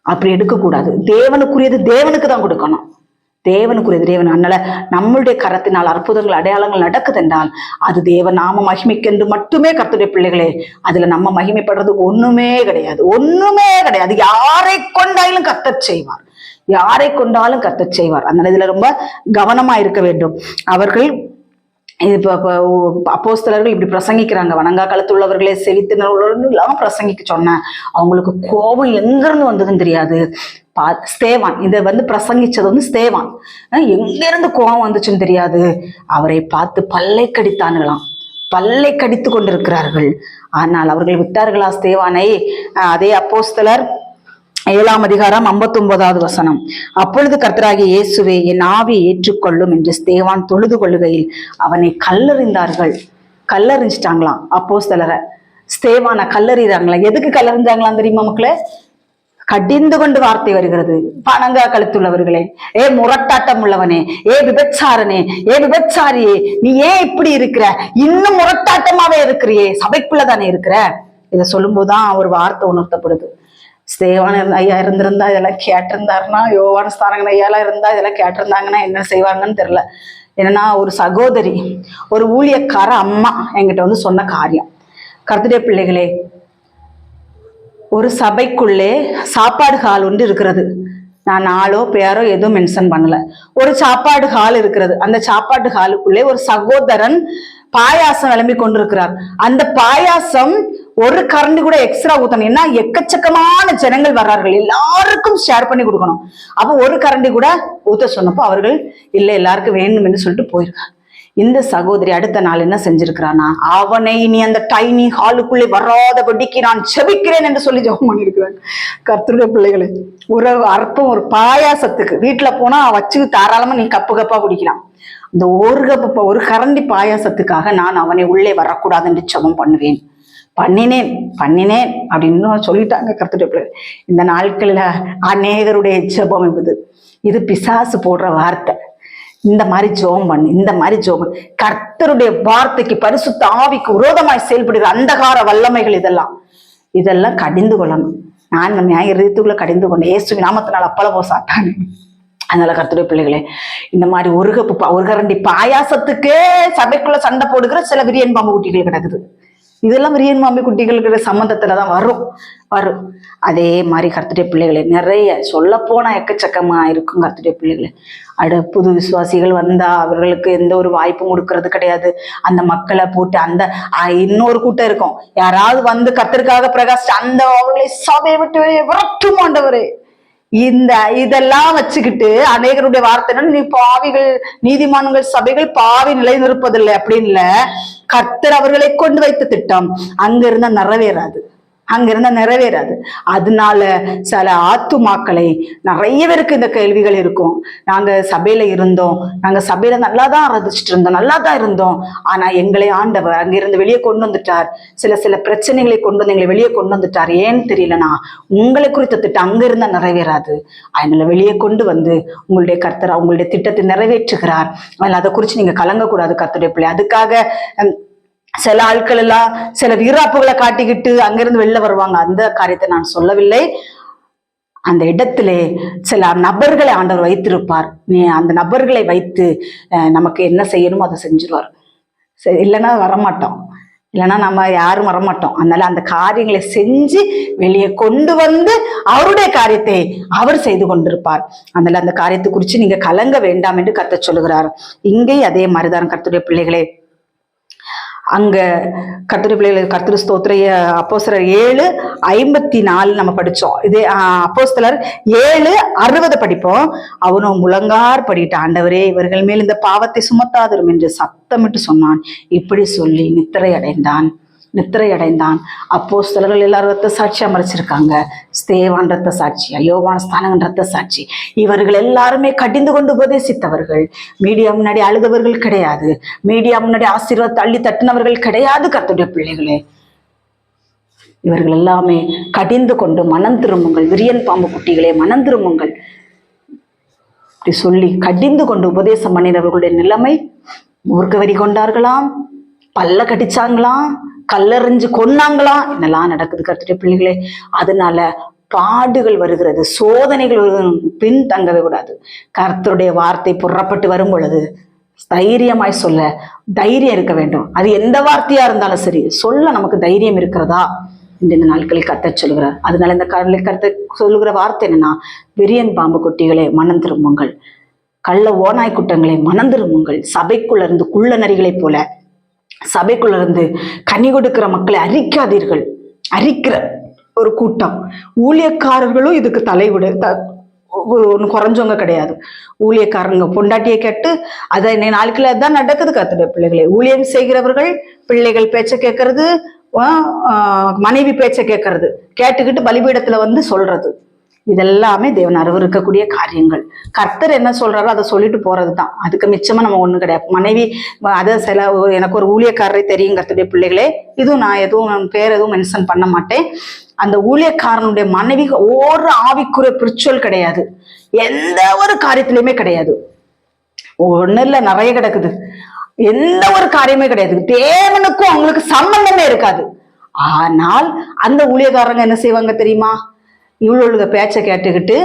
அப்படி எடுக்கக்கூடாது. தேவனுக்குரியது தேவனுக்கு தான் கொடுக்கணும், தேவனுக்குரியது தேவன். அதனால நம்மளுடைய கரத்தினால் அற்புதங்கள் அடையாளங்கள் நடக்குது என்றால் அது தேவன் நாம மகிமைக்கென்று மட்டுமே. கர்த்தருடைய பிள்ளைகளே, அதுல நம்ம மகிமைப்படுறதுக்கு ஒண்ணுமே கிடையாது, ஒண்ணுமே கிடையாது. யாரை கொண்டாலும் கர்த்தர் செய்வார், யாரை கொண்டாலும் கர்த்தர் செய்வார். அதனால இதுல ரொம்ப கவனமா இருக்க வேண்டும். அவர்கள் அப்போஸ்தலர்கள் இப்படி பிரசங்கிக்கிறாங்க, வணங்கா காலத்துள்ளவர்களே செவித்தினர்கள் எல்லாம் பிரசங்கிக்க சொன்னேன். அவங்களுக்கு கோபம் எங்க இருந்து வந்ததுன்னு தெரியாது. ஸ்தேவான் இதை பிரசங்கிச்சது ஸ்தேவான், எங்க இருந்து கோபம் வந்துச்சுன்னு தெரியாது. அவரை பார்த்து பல்லை கடித்தானுங்களாம், பல்லை கடித்து கொண்டிருக்கிறார்கள். ஆனால் அவர்கள் விட்டார்களா ஸ்தேவானை? அதே அப்போஸ்தலர் 7ஆம் அதிகாரம் 59வது வசனம். அப்பொழுது கர்த்தராகிய இயேசுவே, என் ஆவியை ஏற்றுக்கொள்ளும் என்று ஸ்தேவான் தொழுது கொள்ளுகையில் அவனை கல்லறிந்தார்கள். கல்லறிஞ்சிட்டாங்களாம் அப்போஸ்தலரை, ஸ்தேவானை கல்லறிறாங்களாம். எதுக்கு கல்லறிஞ்சாங்களாம் தெரியுமா மக்களே? கடிந்து கொண்டு வார்த்தை வருகிறது, பணங்கா கழுத்துள்ளவர்களே, முரட்டாட்டம் உள்ளவனே, விபச்சாரனே, விபச்சாரியே, நீ ஏன் இப்படி இருக்கிற? இன்னும் முரட்டாட்டமாவே இருக்கிறியே, சபைக்குள்ளதானே இருக்கிற. இதை சொல்லும் போதுதான் ஒரு வார்த்தை உணர்த்தப்படுது. ஸ்தேவான் ஐயா இருந்திருந்தா இதெல்லாம் கேட்டிருந்தாருன்னா, யோவான் ஸ்தானகன் ஐயாலாம் இருந்தா இதெல்லாம் கேட்டிருந்தாங்கன்னா என்ன செய்வாங்கன்னு தெரியல. என்னன்னா, ஒரு சகோதரி, ஒரு ஊழியக்கார அம்மா என்கிட்ட சொன்ன காரியம். கர்த்தருடைய பிள்ளைகளே, ஒரு சபைக்குள்ளே சாப்பாடு ஹால் ஒன்று இருக்கிறது. நான் நாளோ பேரோ எதுவும் மென்ஷன் பண்ணல. ஒரு சாப்பாடு ஹால் இருக்கிறது. அந்த சாப்பாட்டு ஹாலுக்குள்ளே ஒரு சகோதரன் பாயாசம் விளம்பி கொண்டிருக்கிறார். அந்த பாயாசம் ஒரு கரண்டி கூட எக்ஸ்ட்ரா ஊத்தணும். ஏன்னா எக்கச்சக்கமான ஜனங்கள் வர்றார்கள், எல்லாருக்கும் ஷேர் பண்ணி கொடுக்கணும். அப்ப ஒரு கரண்டி கூட ஊத்த சொன்னப்போ அவர்கள் இல்லை, எல்லாருக்கும் வேணும் என்று சொல்லிட்டு போயிருக்காங்க. இந்த சகோதரி அடுத்த நாள் என்ன செஞ்சிருக்கிறானா, அவனை நீ அந்த டைனி ஹாலுக்குள்ளே வராதபடிக்கு நான் செபிக்கிறேன் என்று சொல்லி ஜெபம் பண்ணிருக்கிறான். கர்த்தருடைய பிள்ளைகளே, ஒரு அற்பம் ஒரு பாயாசத்துக்கு வீட்டுல போனா வச்சு தாராளமா நீ கப்பு கப்பா குடிக்கலாம். அந்த ஒரு கரண்டி பாயாசத்துக்காக நான் அவனை உள்ளே வரக்கூடாது என்று ஜெபம் பண்ணினேன் அப்படின்னு சொல்லிட்டாங்க கர்த்தருடைய பிள்ளை. இந்த நாட்கள்ல அநேகருடைய ஜெபம் இது பிசாசு போடுற வார்த்தை. இந்த மாதிரி ஜெபம் கர்த்தருடைய வார்த்தைக்கு, பரிசுத்த ஆவிக்கு விரோதமாய் செயல்படுகிற அந்தகார வல்லமைகள் இதெல்லாம் கடிந்து கொள்ளணும். நான் நம்ம இருதயத்துக்குள்ள கடிந்து கொண்டேன், இயேசுவின் நாமத்தினால் அப்பள போ சாத்தானே. அதனால கர்த்தருடைய பிள்ளைகளே, இந்த மாதிரி ஒரு கரண்டி பாயாசத்துக்கே சபைக்குள்ள சண்டை போடுகிற சில விரியன் பாம்பு குட்டிகள் கிடக்குது. இதெல்லாம் விரியன் பாம்பு குட்டிகளுக்கு சம்பந்தத்துலதான் வரும். அதே மாதிரி கர்த்தருடைய பிள்ளைகளே, நிறைய சொல்ல போனா எக்கச்சக்கமா இருக்கும் கர்த்தருடைய பிள்ளைகளே. புது விசுவாசிகள் வந்தா அவர்களுக்கு எந்த ஒரு வாய்ப்பும் கொடுக்கறது கிடையாது. அந்த மக்களை போட்டு அந்த இன்னொரு கூட்டம் இருக்கும், யாராவது கர்த்தருக்காக பிரகாஷ் அந்த அவர்களை சபையை விட்டு வெளியே விரட்டும் ஆண்டவரே. இதெல்லாம் வச்சுக்கிட்டு அநேகருடைய வார்த்தை, நீ பாவிகள் நீதிமான்கள் சபைகள் பாவி நிலை நிற்பதில்லை அப்படின்னு கர்த்தர் அவர்களை கொண்டு வைத்த திட்டம் அங்கிருந்தா நிறைவேறாது. அதனால சில ஆத்துமாக்களை, நிறைய பேருக்கு இந்த கேள்விகள் இருக்கும். நாங்க சபையில இருந்தோம், நாங்க சபையில நல்லாதான் ஆராதிச்சுட்டு இருந்தோம், நல்லாதான் இருந்தோம், ஆனா எங்களை ஆண்டவர் அங்கிருந்து வெளியே கொண்டு வந்துட்டார். சில பிரச்சனைகளை கொண்டு வந்து எங்களை வெளியே கொண்டு வந்துட்டார். ஏன்னு தெரியலனா, உங்களை குறித்த திட்டம் அங்க இருந்தா நிறைவேறாது. அதனால வெளியே கொண்டு வந்து உங்களுடைய கர்த்தர் உங்களுடைய திட்டத்தை நிறைவேற்றுகிறார். அதனால அதை குறிச்சு நீங்க கலங்கக்கூடாது கர்த்தருடைய பிள்ளை. அதுக்காக சில ஆட்கள் எல்லாம் சில வீராப்புகளை காட்டிக்கிட்டு அங்கிருந்து வெளில வருவாங்க. அந்த காரியத்தை நான் சொல்லவில்லை. அந்த இடத்திலே சில நபர்களை ஆண்டவர் வைத்திருப்பார். நீ அந்த நபர்களை வைத்து நமக்கு என்ன செய்யணுமோ அதை செஞ்சிருவார். இல்லைன்னா வரமாட்டோம். இல்லைன்னா நம்ம யாரும் வரமாட்டோம். அதனால அந்த காரியங்களை செஞ்சு வெளியே கொண்டு வந்து அவருடைய காரியத்தை அவர் செய்து கொண்டிருப்பார். அதனால அந்த காரியத்தை குறித்து நீங்க கலங்க வேண்டாம் என்று கர்த்தர் சொல்லுகிறார். இங்கே அதே மாதிரிதான் கர்த்தருடைய பிள்ளைகளே, அங்க கர்த்தருடைய பிள்ளைகள் கர்த்தர் ஸ்தோத்திர அப்போஸ்தலர் 7:54 நம்ம படிச்சோம். இதே அப்போஸ்தலர் 7:60 படிப்போம். அவனும் முழங்கார் படிட்டு, ஆண்டவரே இவர்கள் மேல் இந்த பாவத்தை சுமத்தாதிரும் என்று சத்தமிட்டு சொன்னான். இப்படி சொல்லி நித்திரை அடைந்தான். அப்போஸ்தலர்கள் எல்லாரும் ரத்த சாட்சியா மறைச்சிருக்காங்க. ஸ்தேவான் ரத்த சாட்சி, யோவான் ஸ்தானகன் ரத்த சாட்சி. இவர்கள் எல்லாருமே கடிந்து கொண்டு உபதேசித்தவர்கள். மீடியா முன்னாடி அழுதவர்கள் கிடையாது. மீடியா முன்னாடி ஆசீர்வாதத்தை அள்ளி தட்டினவர்கள் கிடையாது. கர்த்தருடைய பிள்ளைகளே, இவர்கள் எல்லாமே கடிந்து கொண்டு மனம் திரும்புங்கள், விரியன் பாம்பு குட்டிகளே மனம் திரும்புங்கள் இப்படி சொல்லி கடிந்து கொண்டு உபதேசம் பண்ணினவர்களுடைய நிலைமை, ஊர்க்கவரி கொண்டார்களாம், பல்ல கடிச்சாங்களாம், கல்லறிஞ்சு கொன்னாங்களாம், என்னெல்லாம் நடக்குது கர்த்தருடைய பிள்ளைகளே. அதனால பாடுகள் வருகிறது, சோதனைகள் பின் தங்கவே கூடாது. கர்த்தருடைய வார்த்தை புறப்பட்டு வரும் பொழுது தைரியமாய் சொல்ல தைரியம் இருக்க வேண்டும். அது எந்த வார்த்தையா இருந்தாலும் சரி, சொல்ல நமக்கு தைரியம் இருக்கிறதா இந்த நாட்களில் கர்த்தர் சொல்லுகிறார். அதனால இந்த கர்த்தர் சொல்லுகிற வார்த்தை என்னன்னா, விரியன் பாம்பு குட்டிகளே மனம் திரும்புங்கள், கள்ள ஓநாய் கூட்டங்களே மனம் திரும்புங்கள். சபைக்குள்ள இருந்து குள்ள நரிகளை போல சபைக்குள்ள இருந்து கனி கொடுக்கிற மக்களை அரிக்காதீர்கள். அரிக்கிற ஒரு கூட்டம். ஊழியக்காரர்களும் இதுக்கு தலைவிடு ஒன்னும் குறைஞ்சவங்க கிடையாது. ஊழியக்காரங்க பொண்டாட்டியை கேட்டு அதை நாட்கள் அதான் நடக்குது கர்த்தருடைய பிள்ளைகளை. ஊழியம் செய்கிறவர்கள் பிள்ளைகள் பேச்ச கேட்கறது, மனைவி பேச்ச கேட்கறது, கேட்டுக்கிட்டு பலிபீடத்துல வந்து சொல்றது, இதெல்லாமே தேவன் அருவருக்கக்கூடிய காரியங்கள். கர்த்தர் என்ன சொல்றாரோ அதை சொல்லிட்டு போறதுதான். அதுக்கு மிச்சமா நம்ம ஒண்ணு கிடையாது. மனைவி அதை எனக்கு ஒரு ஊழியக்காரரை தெரியும் கர்த்தருடைய பிள்ளைகளே, இதுவும் நான் எதுவும் பேர் எதுவும் மென்ஷன் பண்ண மாட்டேன். அந்த ஊழியக்காரனுடைய மனைவி ஒரு ஆவிக்குரிய பிரிச்சுவல் கிடையாது, எந்த ஒரு காரியத்திலயுமே கிடையாது. ஒண்ணு இல்ல, நிறைய கிடக்குது. எந்த ஒரு காரியமே கிடையாது. தேவனுக்கும் அவங்களுக்கு சம்பந்தமே இருக்காது. ஆனால் அந்த ஊழியக்காரங்க என்ன செய்வாங்க தெரியுமா? இவ்வளவு பேச்ச கேட்டுக்கிட்டு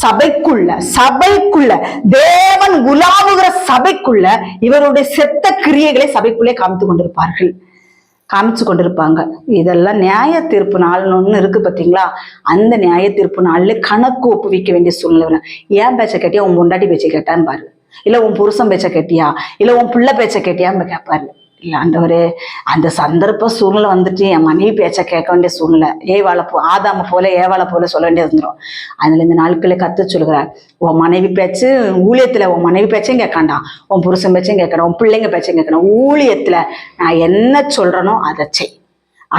சபைக்குள்ள தேவன் குலாமுகிற சபைக்குள்ள இவருடைய செத்த கிரியைகளை சபைக்குள்ளே காமிச்சு கொண்டிருப்பாங்க. இதெல்லாம் நியாய தீர்ப்பு நாள்னு ஒண்ணு இருக்கு பாத்தீங்களா? அந்த நியாய தீர்ப்பு நாள்ல கணக்கு ஒப்புவிக்க வேண்டிய சூழ்நிலை. ஏன் பேச்ச கேட்டியா? உன் பொண்டாட்டி பேச்ச கேட்டான்னு பாரு, இல்ல உன் புருஷன் பேச்ச கேட்டியா, இல்ல உன் பிள்ளை பேச்ச கேட்டியான்னு கேட்பாரு. இல்ல ஆண்டவரே, அந்த சந்தர்ப்ப சூழ்நிலை வந்துட்டு என் மனைவி பேச்ச கேட்க வேண்டிய சூழ்நிலை, ஆதாம போல ஏவாளை போல சொல்ல வேண்டியது வந்துடும். அதுல இந்த நாட்களை கர்த்தர் சொல்கிறார், உன் மனைவி பேச்சு ஊழியத்துல உன் மனைவி பேச்சையும் கேட்காண்டாம், உன் புருஷன் பேச்சையும் கேட்கணும், உன் பிள்ளைங்க பேச்சையும் கேட்கணும். ஊழியத்துல நான் என்ன சொல்றேனோ அதை செய்.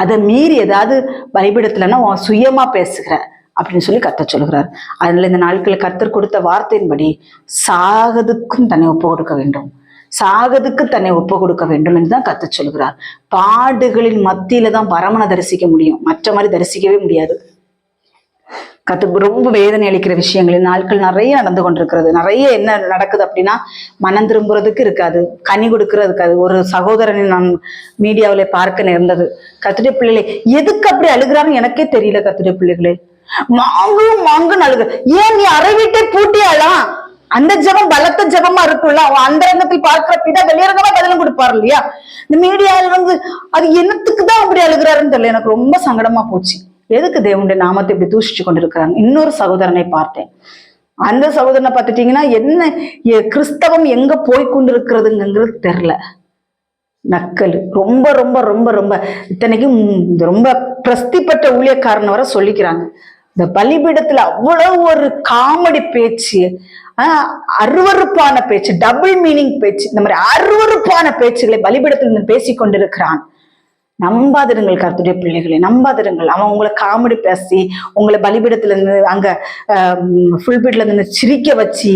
அதை மீறி ஏதாவது பலிபீடத்துலன்னா உன் சுயமா பேசுகிற அப்படின்னு சொல்லி கர்த்தர் சொல்கிறார். அதனால இந்த நாட்களில் கர்த்தர் கொடுத்த வார்த்தையின்படி சாகதுக்கும் தன்னை ஒப்பு கொடுக்க வேண்டும், சாகதுக்கு தன்னை ஒப்பு கொடுக்க வேண்டும் என்றுதான் கர்த்தர் சொல்கிறார். பாடுகளின் மத்தியில தான் பரமனை தரிசிக்க முடியும், மற்ற மாதிரி தரிசிக்கவே முடியாது. கர்த்தருக்கு ரொம்ப வேதனை அளிக்கிற விஷயங்கள் நாட்கள் நிறைய நடந்து கொண்டிருக்கிறது. நிறைய என்ன நடக்குது அப்படின்னா, மனம் திரும்புறதுக்கு இருக்காது, கனி கொடுக்கறது இருக்காது. ஒரு சகோதரனை நான் மீடியாவில பார்க்க நேர்ந்தது. கர்த்தருடைய பிள்ளைகளே, எதுக்கு அப்படி அழுகிறான்னு எனக்கே தெரியல. கர்த்தருடைய பிள்ளைகளே, மாங்குன்னு அழுகு. ஏன் நீ அறை வீட்டை பூட்டியாலாம்? அந்த ஜபம் பலத்த ஜபமா இருக்குல்ல, அவன் அந்த ரங்கத்தில் பார்க்கிற பிதா வெளியரங்கமா பதிலும் கொடுப்பாரு இல்லையா? இந்த மீடியாவில் வந்து அது என்னத்துக்கு தான் அப்படி அழுகிறாருன்னு தெரியல. எனக்கு ரொம்ப சங்கடமா போச்சு. எதுக்கு தேவனுடைய நாமத்தை இப்படி தூஷிச்சு கொண்டிருக்கிறாங்க? இன்னொரு சகோதரனை பார்த்தேன். அந்த சகோதரனை பார்த்துட்டீங்கன்னா, என்ன கிறிஸ்தவம் எங்க போய்கொண்டிருக்கிறதுங்கிறது தெரியல. நக்கல் ரொம்ப ரொம்ப ரொம்ப ரொம்ப இத்தனைக்கும் ரொம்ப பிரஸ்திப்பட்ட ஊழியக்காரன் வர சொல்லிக்கிறாங்க. இந்த பலிபீடத்துல அவ்வளவு ஒரு காமெடி பேச்சு, அருவறுப்பான பேச்சு, டபுள் மீனிங் பேச்சு, இந்த மாதிரி அருவறுப்பான பேச்சுகளை பலிபீடத்தில் பேசி கொண்டிருக்கிறான். நம்பாதிருங்கள் கர்த்தருடைய பிள்ளைகளை, நம்பாதிருங்கள். அவன் உங்களை காமெடி பேசி உங்களை பலிபீடத்துல இருந்து அங்க ஃபுல்பீட்ல இருந்து சிரிக்க வச்சு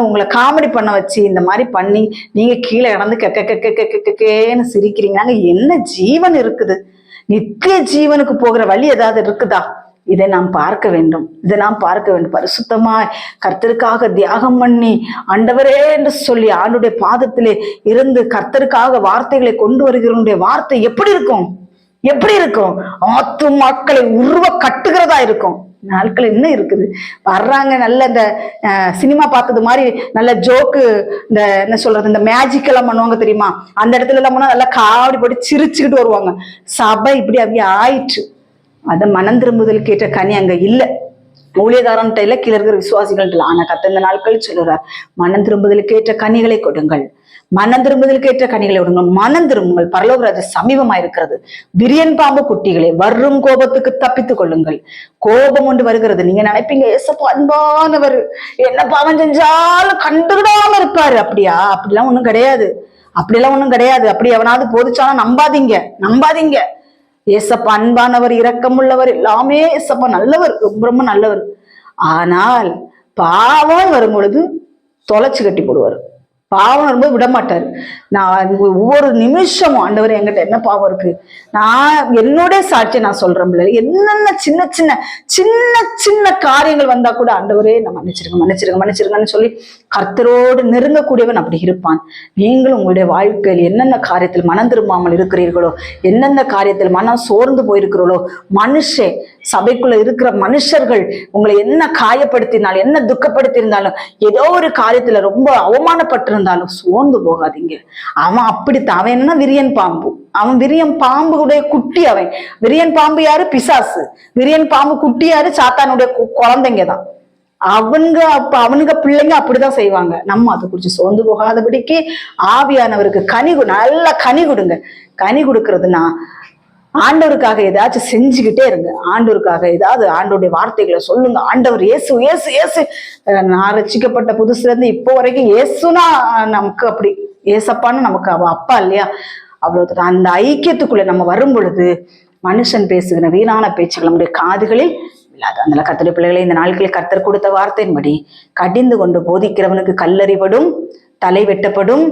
உங்களை காமெடி பண்ண வச்சு இந்த மாதிரி பண்ணி நீங்க கீழே இறந்து கேன்னு சிரிக்கிறீங்க. அங்க என்ன ஜீவன் இருக்குது? நித்திய ஜீவனுக்கு போகிற வழி ஏதாவது இருக்குதா? இதை நாம் பார்க்க வேண்டும், பரிசுத்தமா கர்த்தருக்காக தியாகம் பண்ணி ஆண்டவரே என்று சொல்லி ஆண்டுடைய பாதத்திலே இருந்து கர்த்தருக்காக வார்த்தைகளை கொண்டு வருகிறவனுடைய வார்த்தை எப்படி இருக்கும்? ஆத்துமாக்களை உருவ கட்டுகிறதா இருக்கும். நாட்கள் என்ன இருக்குது, வர்றாங்க நல்ல இந்த சினிமா பார்த்தது மாதிரி நல்ல ஜோக்கு, இந்த என்ன சொல்றது, இந்த மேஜிக் எல்லாம் பண்ணுவாங்க தெரியுமா, அந்த இடத்துல எல்லாம் போனா நல்லா காவடி போட்டு சிரிச்சுக்கிட்டு வருவாங்க. சபை இப்படி அப்படியே ஆயிற்று. அத மனம் திரும்புதலுக்கு ஏற்ற கனி அங்க இல்ல. ஊழியக்காரன்ட்ட இல்ல, கீழே இருக்கிற விசுவாசிகள். ஆனா கத்த இந்த நாட்கள் சொல்லுறார், மனம் திரும்புதலுக்கு ஏற்ற கனிகளை கொடுங்கள், மனம் திரும்புதலுக்கு ஏற்ற கனிகளை விடுங்கள், மனம் திரும்புங்கள், பரலோக ராஜ்யம் சமீபமா இருக்கிறது. விரியன் பாம்பு குட்டிகளே, வரும் கோபத்துக்கு தப்பித்துக் கொள்ளுங்கள். கோபம் ஒன்று வருகிறது. நீங்க நினைப்பீங்க ஏசப்பா அன்பானவர், என்ன பாவம் செஞ்சாலும் கண்டுவிடாம இருப்பாரு. அப்படியா? அப்படிலாம் ஒண்ணும் கிடையாது, அப்படிலாம் ஒண்ணும் கிடையாது. அப்படி எவனாவது போதிச்சாலும் நம்பாதீங்க, நம்பாதீங்க. ஏசப்பா அன்பானவர், இரக்கமுள்ளவர், எல்லாமே ஏசப்பா நல்லவர், ரொம்ப ரொம்ப நல்லவர். ஆனால் பாவம் வரும் பொழுது தொலைச்சு கட்டி போடுவார். பாவம் வரும்போது விட மாட்டாரு. நான் ஒவ்வொரு நிமிஷமும் ஆண்டவர் என்கிட்ட என்ன பாவம் இருக்கு, நான் என்னோட சாட்சியை நான் சொல்றேன். என்னென்ன சின்ன சின்ன சின்ன சின்ன காரியங்கள் வந்தா கூட ஆண்டவரே நான் மன்னிச்சிருங்க மன்னிச்சிருங்க மன்னிச்சிருங்கன்னு சொல்லி கர்த்தரோடு நெருங்கக்கூடியவன் அப்படி இருப்பான். நீங்களும் உங்களுடைய வாழ்க்கையில் என்னென்ன காரியத்தில் மனம் திரும்பாமல் இருக்கிறீர்களோ, எந்தெந்த காரியத்தில் மனம் சோர்ந்து போயிருக்கிறீர்களோ, சபைக்குள்ள இருக்கிற மனுஷர்கள் உங்களை என்ன காயப்படுத்தினாலும், என்ன துக்கப்படுத்தியிருந்தாலும், ஏதோ ஒரு காரியத்துல ரொம்ப அவமானப்பட்டிருந்தாலும் சோர்ந்து போகாதீங்க. அவன் அப்படித்தான். அவன் என்ன விரியன் பாம்பு, அவன் விரியன் பாம்புடைய குட்டி. அவன் விரியன் பாம்பு யாரு? பிசாசு. விரியன் பாம்பு குட்டி யாரு? சாத்தானுடைய குழந்தைங்க தான். அவனுங்க பிள்ளைங்க அப்படிதான் செய்வாங்க. நம்ம அதை குறிச்சு சோர்ந்து போகாதபடிக்கு ஆவியானவருக்கு நல்ல கனி கொடுங்க. கனி கொடுக்கறதுன்னா ஆண்டவருக்காக ஏதாச்சும் செஞ்சுக்கிட்டே இருங்க. ஆண்டவருக்காக ஏதாவது ஆண்டவருடைய வார்த்தைகளை சொல்லுங்க. ஆண்டவர் இயேசு இயேசு இயேசு. நான் ரட்சிக்கப்பட்ட புதுசுல இருந்து இப்போ வரைக்கும் இயேசுனா நமக்கு அப்படி, ஏசப்பான்னு நமக்கு அவ அப்பா இல்லையா, அவ்வளவு. அந்த ஐக்கியத்துக்குள்ள நம்ம வரும் பொழுது மனுஷன் பேசுகிற வீணான பேச்சுகள் நம்முடைய காதுகளில் இல்லாது. அதனால கர்த்தருடைய பிள்ளைகளை இந்த நாட்களில் கர்த்தர் கொடுத்த வார்த்தையின்படி கடிந்து கொண்டு போதிக்கிறவனுக்கு கல்லறிபடும், தலை வெட்டப்படும்,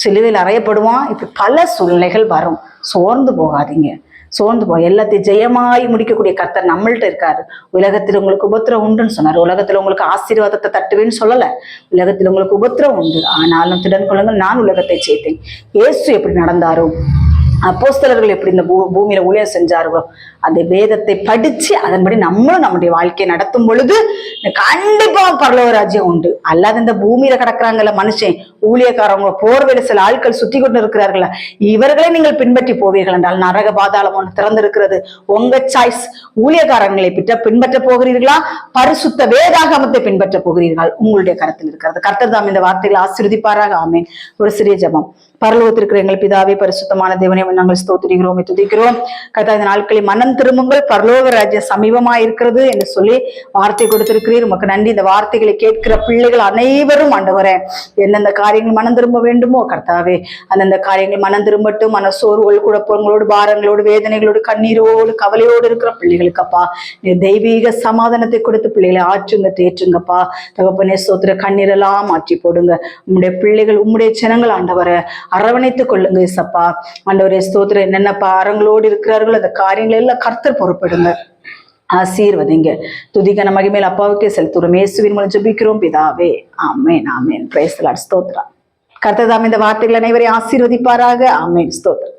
சிலுவையில் அறையப்படுவான். இப்படி பல சூழ்நிலைகள் வரும். சோர்ந்து போகாதீங்க, சோர்ந்து போய் எல்லாத்தையும் ஜெயமாய் முடிக்கக்கூடிய கர்த்தர் நம்மள்ட்ட இருக்காரு. உலகத்தில் உங்களுக்கு உபத்திரம் உண்டுன்னு சொன்னார். உலகத்துல உங்களுக்கு ஆசீர்வாதத்தை தட்டுவேன்னு சொல்லல. உலகத்தில் உங்களுக்கு உபத்திரம் உண்டு, ஆனாலும் திடன் கொள்ளுங்கள், நான் உலகத்தை சேர்த்தேன். இயேசு எப்படி நடந்தாரோ, அப்போஸ்தலர்கள் எப்படி இந்த பூமியில ஊழியம் செஞ்சார்களோ, அந்த வேதத்தை படிச்சு அதன்படி நம்மளும் நம்முடைய வாழ்க்கையை நடத்தும் பொழுது கண்டிப்பா பரலோக ராஜ்யம் உண்டு. அல்லாத இந்த பூமியில கிடக்குறாங்கல்ல மனுஷன், ஊழியக்காரவங்க, போர்வேல சில ஆட்கள் சுத்தி கொண்டு இருக்கிறார்கள, இவர்களை நீங்கள் பின்பற்றி போவீர்கள் என்றால் நரக பாதாளம் ஒன்று திறந்திருக்கிறது. உங்க சாய்ஸ். ஊழியக்காரங்களை பின்பற்ற போகிறீர்களா, பரிசுத்த வேதாகமத்தை பின்பற்ற போகிறீர்கள், உங்களுடைய கருத்தில் இருக்கிறது. கர்த்தர் தாம் இந்த வார்த்தைகளை ஆசீர்வதிப்பாராக. ஆமேன். ஒரு சிறிய ஜெபம். பரலோகத்திற்கிற எங்கள் பிதாவே, பரிசுத்தமான தேவனே, நாங்கள் ஸ்தோத்திரிக்கிறோம், துதிக்கிறோம். கர்த்தா, இந்த நாட்களில் மனம் திரும்புங்கள், பரலோக ராஜ்யம் சமீபமா இருக்கிறது என்று சொல்லி வார்த்தை கொடுத்திருக்கிறீர். உமக்கு நன்றி. இந்த வார்த்தைகளை கேட்கிற பிள்ளைகள் அனைவரும் ஆண்டவரே, எந்தெந்த காரியங்கள் மனம் திரும்ப வேண்டுமோ கர்த்தாவே, அந்தந்த காரியங்கள் மனம் திரும்பட்டும். மனசோர்வுகள், குழப்பங்களோடு, பாரங்களோடு, வேதனைகளோடு, கண்ணீரோடு, கவலையோடு இருக்கிற பிள்ளைகளுக்கு அப்பா நீ தெய்வீக சமாதானத்தை கொடுத்து பிள்ளைகளை ஆற்றுங்க, தேற்றுங்கப்பா. தகப்பனே ஸ்தோத்திர, கண்ணீரெல்லாம் மாற்றி போடுங்க. உம்முடைய பிள்ளைகள், உம்முடைய ஜனங்கள் ஆண்டவரை அரவணைத்துக் கொள்ளுங்க இசப்பா. ஆண்டவரே ஸ்தோத்திரம். என்னென்ன பாரங்களோடு இருக்கிறார்களோ அந்த காரியங்களை எல்லாம் கர்த்தர் பொறுப்படுங்க, ஆசீர்வதிங்க. துதிகன மகிமையில் அப்பாவுக்கே செலுத்துறோம். இயேசுவின் மூலம் ஜெபிக்கிறோம் பிதாவே. ஆமேன், ஆமேன். Praise the lord. ஸ்தோத்திரம். கர்த்தர் தாம் இந்த வார்த்தைகள் அனைவரையும் ஆசீர்வதிப்பாராக. ஆமேன். ஸ்தோத்திரம்.